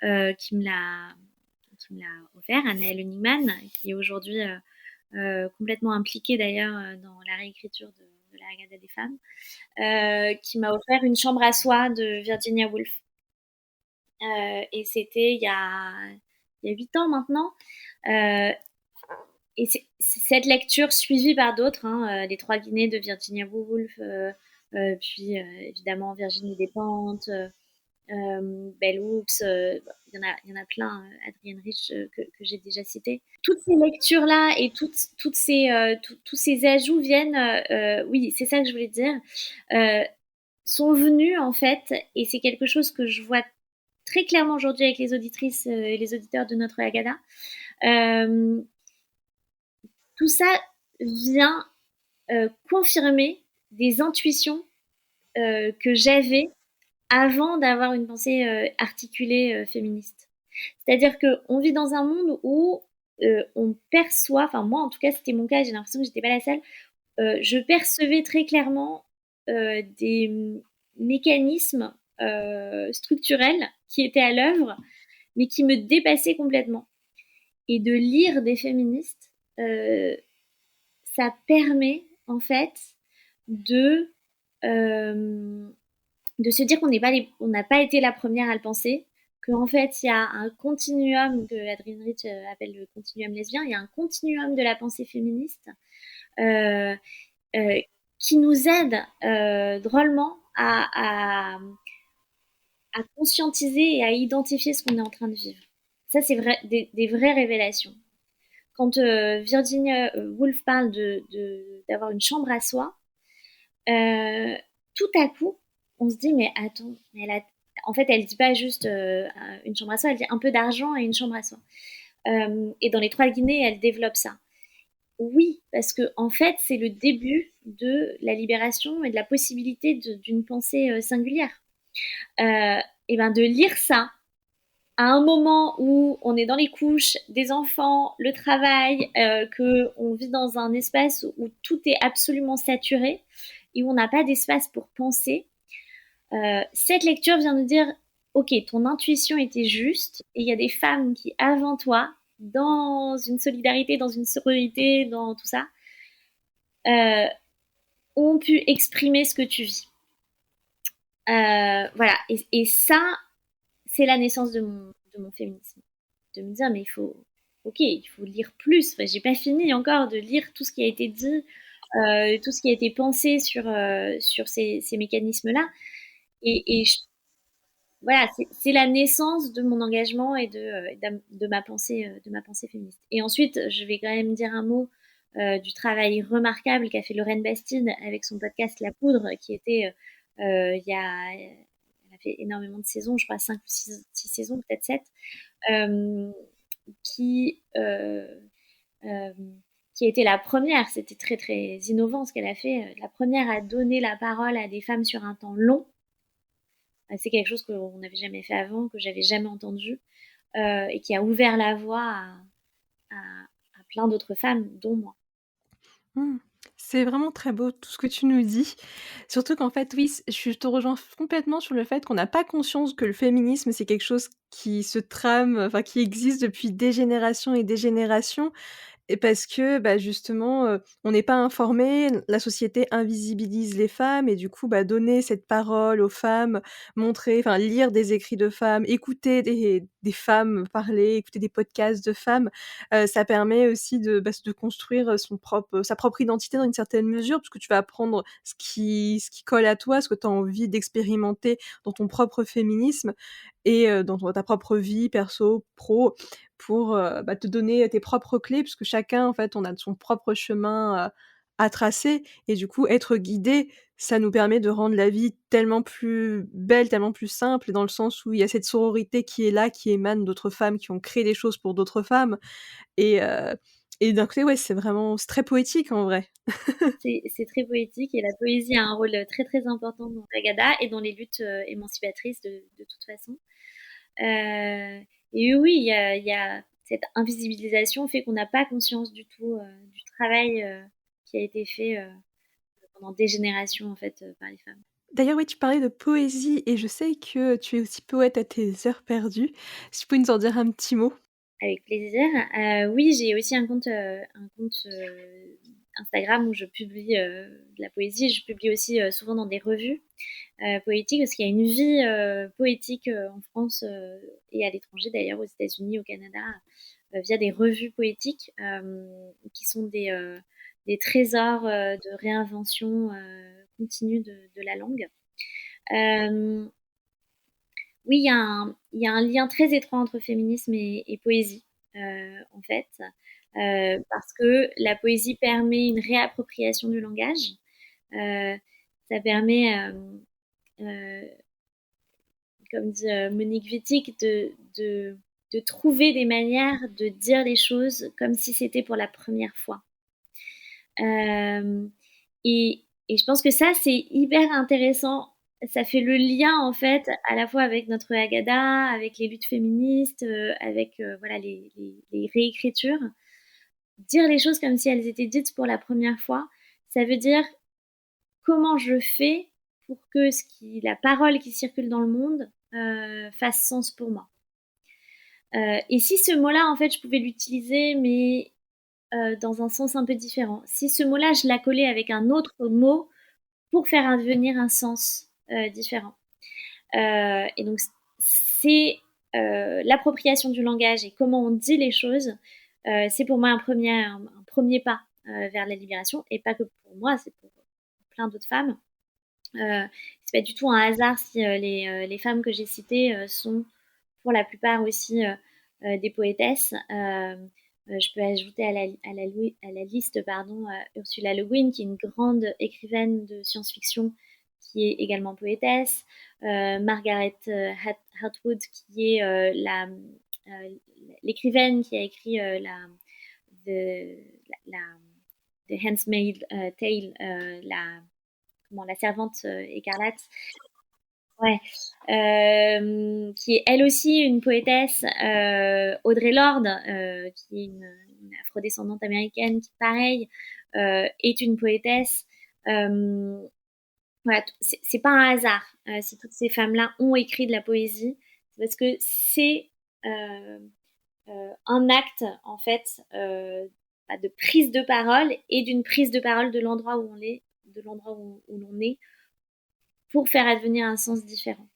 qui me l'a offert, Anaëlle Huningman, qui est aujourd'hui complètement impliquée d'ailleurs dans la réécriture de la Haggadah des femmes, qui m'a offert Une chambre à soi de Virginia Woolf. Et c'était il y a 8 ans maintenant. Euh, et c'est cette lecture suivie par d'autres, hein, Les Trois Guinées de Virginia Woolf, puis évidemment Virginie Despentes, Bell Hooks, il y en a plein, Adrienne Rich que j'ai déjà cité. Toutes ces lectures-là et tous ces ajouts viennent, oui, c'est ça que je voulais dire, euh, sont venus en fait, et c'est quelque chose que je vois très clairement aujourd'hui avec les auditrices et les auditeurs de notre Haggadah. Euh, tout ça vient confirmer des intuitions que j'avais avant d'avoir une pensée articulée féministe. C'est-à-dire qu'on vit dans un monde où on perçoit, enfin moi en tout cas c'était mon cas, j'ai l'impression que j'étais pas la seule, je percevais très clairement des mécanismes structurels qui étaient à l'œuvre, mais qui me dépassaient complètement. Et de lire des féministes, ça permet en fait de, euh, de se dire on n'a pas été la première à le penser, qu'en fait il y a un continuum que Adrienne Rich appelle le continuum lesbien, il y a un continuum de la pensée féministe euh, euh, qui nous aide drôlement à conscientiser et à identifier ce qu'on est en train de vivre. Ça, c'est vrai, des vraies révélations. Quand Virginia Woolf parle d'avoir une chambre à soi, euh, tout à coup, on se dit, mais attends, en fait, elle dit pas juste une chambre à soi, elle dit un peu d'argent et une chambre à soi. Et dans Les Trois Guinées, elle développe ça. Oui, parce que en fait, c'est le début de la libération et de la possibilité d'une pensée singulière. Et ben de lire ça à un moment où on est dans les couches, des enfants, le travail, que on vit dans un espace où tout est absolument saturé et où on n'a pas d'espace pour penser. Cette lecture vient nous dire, ok, ton intuition était juste et il y a des femmes qui avant toi, dans une solidarité, dans une sororité, dans tout ça, euh, ont pu exprimer ce que tu vis. Voilà, et ça, c'est la naissance de mon féminisme. De me dire, mais ok, il faut lire plus. Enfin, j'ai pas fini encore de lire tout ce qui a été dit, tout ce qui a été pensé sur ces mécanismes-là. Et voilà, c'est la naissance de mon engagement et de ma pensée féministe. Et ensuite, je vais quand même dire un mot du travail remarquable qu'a fait Lorraine Bastide avec son podcast La Poudre, qui était elle a fait énormément de saisons, je crois 5 ou 6 saisons, peut-être 7, euh, qui, euh, euh, qui a été la première, c'était très très innovant ce qu'elle a fait, la première à donner la parole à des femmes sur un temps long. C'est quelque chose qu'on n'avait jamais fait avant, que j'avais jamais entendu, et qui a ouvert la voie à plein d'autres femmes, dont moi. Mmh. C'est vraiment très beau tout ce que tu nous dis. Surtout qu'en fait, oui, je te rejoins complètement sur le fait qu'on n'a pas conscience que le féminisme, c'est quelque chose qui se trame, enfin qui existe depuis des générations et des générations. Et parce que, bah, justement, on n'est pas informé, la société invisibilise les femmes et du coup, bah, donner cette parole aux femmes, montrer enfin, lire des écrits de femmes, écouter des femmes parler, écouter des podcasts de femmes, ça permet aussi de, bah, de construire, sa propre identité dans une certaine mesure, parce que tu vas apprendre ce qui colle à toi, ce que tu as envie d'expérimenter dans ton propre féminisme et dans ta propre vie perso, pro, pour, bah, te donner tes propres clés puisque chacun, en fait, on a son propre chemin, à tracer et du coup, être guidé, ça nous permet de rendre la vie tellement plus belle, tellement plus simple dans le sens où il y a cette sororité qui est là, qui émane d'autres femmes qui ont créé des choses pour d'autres femmes et heu et d'un côté, ouais, c'est très poétique en vrai. C'est très poétique et la poésie a un rôle très très important dans Tagada et dans les luttes émancipatrices de toute façon. Et oui, il y a cette invisibilisation fait qu'on n'a pas conscience du tout du travail qui a été fait pendant des générations en fait par les femmes. D'ailleurs, oui, tu parlais de poésie et je sais que tu es aussi poète à tes heures perdues. Si tu peux nous en dire un petit mot? Avec plaisir. Oui, j'ai aussi un compte Instagram où je publie de la poésie. Je publie aussi souvent dans des revues poétiques parce qu'il y a une vie poétique en France et à l'étranger d'ailleurs, aux États-Unis, au Canada, via des revues poétiques qui sont des trésors de réinvention continue de la langue. Euh, oui, il y a un lien très étroit entre féminisme et poésie, en fait, parce que la poésie permet une réappropriation du langage. Euh, Ça permet, euh, comme dit Monique Wittig, de trouver des manières de dire les choses comme si c'était pour la première fois. Euh, et je pense que ça, c'est hyper intéressant. Ça fait le lien, en fait, à la fois avec notre Haggadah, avec les luttes féministes, avec voilà, les réécritures. Dire les choses comme si elles étaient dites pour la première fois, ça veut dire comment je fais pour que la parole qui circule dans le monde fasse sens pour moi. Et si ce mot-là, en fait, je pouvais l'utiliser, mais dans un sens un peu différent. Si ce mot-là, je l'accolais avec un autre mot pour faire advenir un sens différent. Et donc, c'est l'appropriation du langage et comment on dit les choses. C'est pour moi un premier pas vers la libération, et pas que pour moi, c'est pour plein d'autres femmes. C'est pas du tout un hasard si les femmes que j'ai citées sont pour la plupart aussi des poétesses. Je peux ajouter à la liste pardon, Ursula Le Guin, qui est une grande écrivaine de science-fiction, qui est également poétesse. Margaret Atwood, qui est l'écrivaine qui a écrit The, la, The Handmaid's Tale, la servante écarlate. Ouais, qui est elle aussi une poétesse, Audre Lorde, qui est une afrodescendante américaine, qui pareil est une poétesse. Voilà, c'est pas un hasard si toutes ces femmes-là ont écrit de la poésie, c'est parce que c'est un acte en fait de prise de parole et d'une prise de parole de l'endroit où on est, de l'endroit où l'on est, pour faire advenir un sens différent.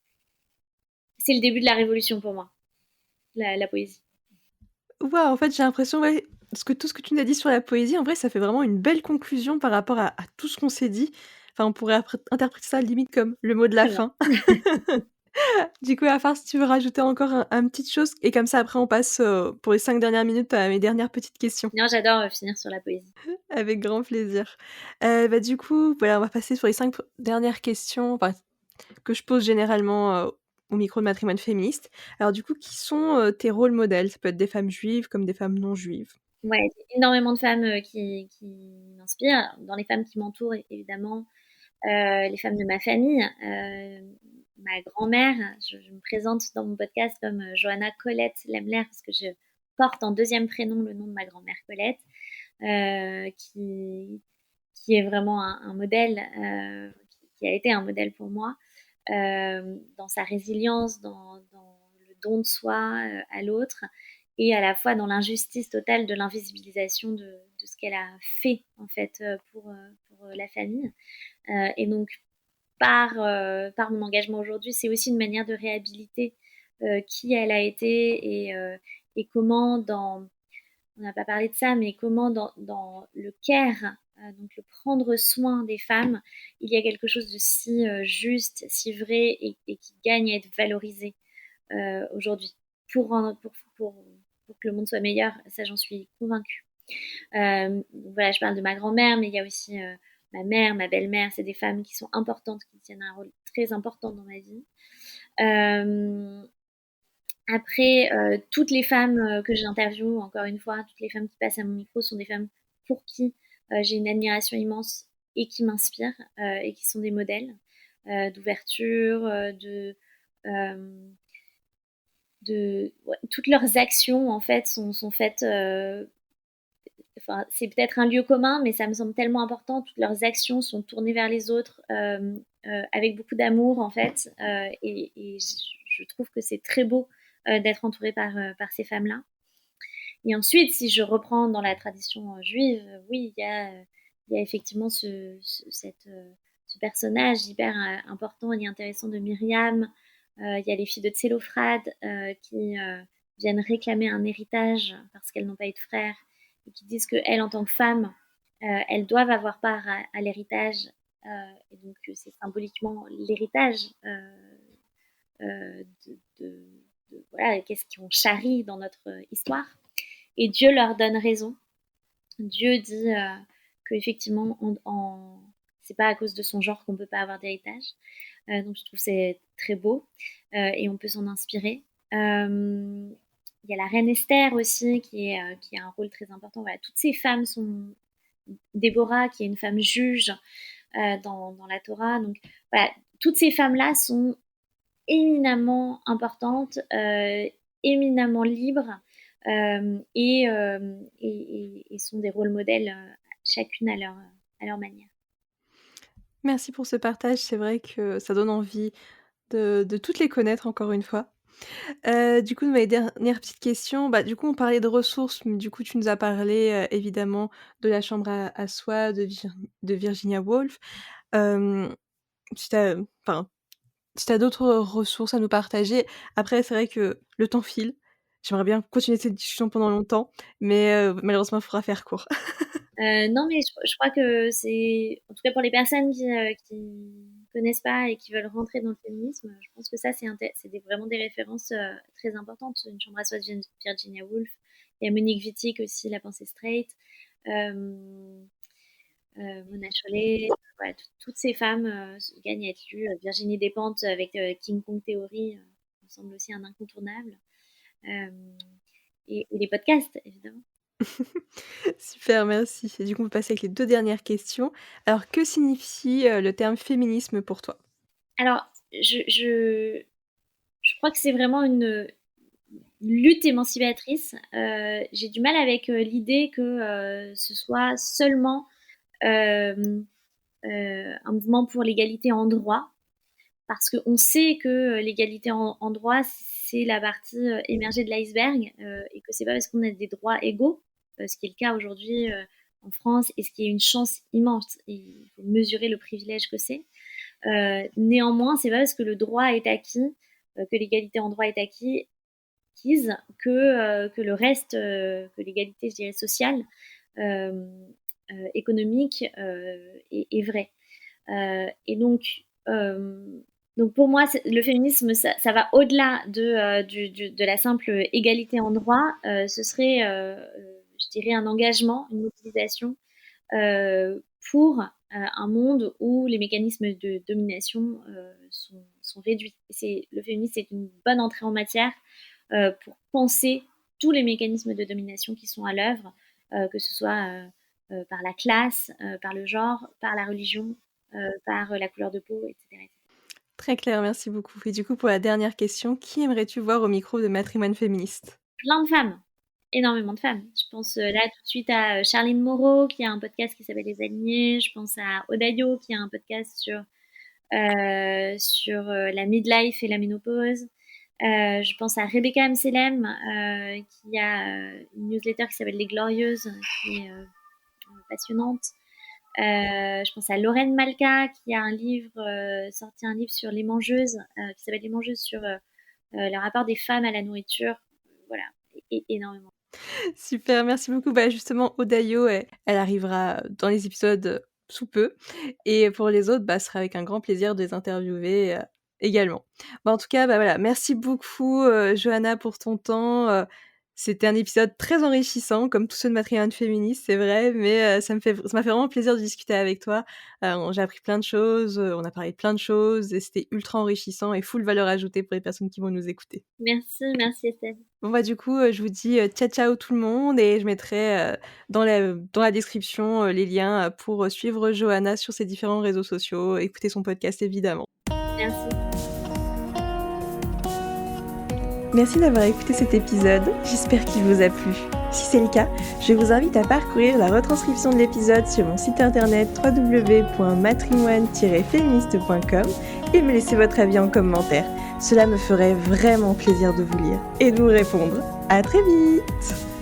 C'est le début de la révolution pour moi, la poésie. Waouh, en fait, j'ai l'impression, ouais, tout ce que tu nous as dit sur la poésie, en vrai, ça fait vraiment une belle conclusion par rapport à tout ce qu'on s'est dit. Enfin, on pourrait interpréter ça limite comme le mot de la Très bien. fin. Du coup, à part si tu veux rajouter encore un petite chose et comme ça après on passe, pour les 5 dernières minutes à mes dernières petites questions. Non, j'adore, finir sur la poésie. Avec grand plaisir. Bah, du coup, voilà, on va passer sur les 5 dernières questions, enfin, que je pose généralement, au micro de Matrimoine féministe. Alors du coup, qui sont, tes rôles modèles? Ça peut être des femmes juives comme des femmes non juives. Ouais, j'ai énormément de femmes, qui m'inspirent. Dans les femmes qui m'entourent, évidemment, les femmes de ma famille, ma grand-mère, je me présente dans mon podcast comme Johanna Colette Lemler, parce que je porte en deuxième prénom le nom de ma grand-mère Colette, qui est vraiment un modèle, qui a été un modèle pour moi, dans sa résilience, dans le don de soi à l'autre, et à la fois dans l'injustice totale de l'invisibilisation de ce qu'elle a fait, en fait, pour la famille. Et donc, par mon engagement aujourd'hui, c'est aussi une manière de réhabiliter qui elle a été et comment on n'a pas parlé de ça, mais comment dans le care, donc le prendre soin des femmes, il y a quelque chose de si juste, si vrai et qui gagne à être valorisé aujourd'hui pour, pour, pour que le monde soit meilleur. Ça, j'en suis convaincue. Voilà, je parle de ma grand-mère, mais il y a aussi ma mère, ma belle-mère. C'est des femmes qui sont importantes, qui tiennent un rôle très important dans ma vie. Après, toutes les femmes que j'interviewe, encore une fois, toutes les femmes qui passent à mon micro sont des femmes pour qui j'ai une admiration immense et qui m'inspirent et qui sont des modèles d'ouverture, euh, ouais, toutes leurs actions en fait sont faites. Enfin, c'est peut-être un lieu commun, mais ça me semble tellement important. Toutes leurs actions sont tournées vers les autres avec beaucoup d'amour en fait, et je trouve que c'est très beau d'être entourée par ces femmes-là. Et ensuite, si je reprends dans la tradition juive, oui, il y a effectivement ce personnage hyper important et intéressant de Myriam. Il y a les filles de Tsélophrade qui viennent réclamer un héritage parce qu'elles n'ont pas eu de frère et qui disent qu'elles, en tant que femmes, elles doivent avoir part à l'héritage. Et donc, c'est symboliquement l'héritage voilà, qu'est-ce qu'on charrie dans notre histoire. Et Dieu leur donne raison. Dieu dit qu'effectivement, c'est pas à cause de son genre qu'on peut pas avoir d'héritage. Donc je trouve que c'est très beau et on peut s'en inspirer. Il y a la reine Esther aussi qui a un rôle très important. Voilà, toutes ces femmes sont Déborah qui est une femme juge dans la Torah. Donc voilà, toutes ces femmes-là sont éminemment importantes, éminemment libres et sont des rôles modèles chacune à leur manière. Merci pour ce partage, c'est vrai que ça donne envie de toutes les connaître encore une fois. Du coup, ma dernière petite question, bah, du coup, on parlait de ressources, mais du coup, tu nous as parlé, évidemment de La chambre à soi de Virginia Woolf. Hem, si tu enfin, si tu d'autres ressources à nous partager. Après, c'est vrai que le temps file. J'aimerais bien continuer cette discussion pendant longtemps, mais malheureusement, il faudra faire court. Non, mais je crois que c'est, en tout cas pour les personnes qui connaissent pas et qui veulent rentrer dans le féminisme, je pense que ça, vraiment des références très importantes. Une chambre à soi de Virginia Woolf. Il y a Monique Wittig aussi, La pensée straight. Euh, Mona Chollet. Voilà, toutes ces femmes gagnent à être lues. Virginie Despentes avec King Kong Theory me semble aussi un incontournable. Euh, et les podcasts, évidemment. Super, merci. Et du coup, on peut passer avec les 2 dernières questions. Alors, que signifie, le terme féminisme pour toi? Alors, je crois que c'est vraiment une lutte émancipatrice. J'ai du mal avec l'idée que ce soit seulement euh, un mouvement pour l'égalité en droit, parce qu'on sait que l'égalité en droit, c'est la partie émergée de l'iceberg, et que c'est pas parce qu'on a des droits égaux, ce qui est le cas aujourd'hui en France, et ce qui est une chance immense, et il faut mesurer le privilège que c'est. Néanmoins, c'est pas parce que le droit est acquis, que l'égalité en droit est acquise, que le reste, que l'égalité, je dirais, sociale, euh, économique, est vraie. Et donc, Donc pour moi, le féminisme, ça va au-delà de la simple égalité en droit. Ce serait, je dirais, un engagement, une mobilisation pour un monde où les mécanismes de domination sont réduits. Le féminisme, c'est une bonne entrée en matière pour penser tous les mécanismes de domination qui sont à l'œuvre, que ce soit par la classe, par le genre, par la religion, par la couleur de peau, etc. Très clair, merci beaucoup. Et du coup, pour la dernière question, qui aimerais-tu voir au micro de Matrimoine féministe? Plein de femmes, énormément de femmes. Je pense là tout de suite à Charline Moreau qui a un podcast qui s'appelle Les Alignés. Je pense à Odayo qui a un podcast sur la midlife et la ménopause. Je pense à Rebecca Amselem qui a une newsletter qui s'appelle Les Glorieuses, qui est passionnante. Je pense à Lorraine Malka qui a sorti un livre sur les mangeuses, qui s'appelle Les Mangeuses, sur le rapport des femmes à la nourriture. Voilà, énormément. Super, merci beaucoup. Bah, justement, Odayo, elle arrivera dans les épisodes sous peu. Et pour les autres, bah, ce sera avec un grand plaisir de les interviewer également. Bah, en tout cas, bah, voilà, merci beaucoup, Johanna, pour ton temps. C'était un épisode très enrichissant, comme tous ceux de Matrimoine féministe, c'est vrai, mais ça m'a fait vraiment plaisir de discuter avec toi. J'ai appris plein de choses, on a parlé de plein de choses, et c'était ultra enrichissant et full valeur ajoutée pour les personnes qui vont nous écouter. Merci Estelle. Bon bah du coup, je vous dis, ciao ciao tout le monde et je mettrai, dans la description, les liens, pour suivre Johanna sur ses différents réseaux sociaux, écouter son podcast évidemment. Merci. Merci d'avoir écouté cet épisode, j'espère qu'il vous a plu. Si c'est le cas, je vous invite à parcourir la retranscription de l'épisode sur mon site internet www.matrimoine-féministe.com et me laisser votre avis en commentaire. Cela me ferait vraiment plaisir de vous lire et de vous répondre. À très vite!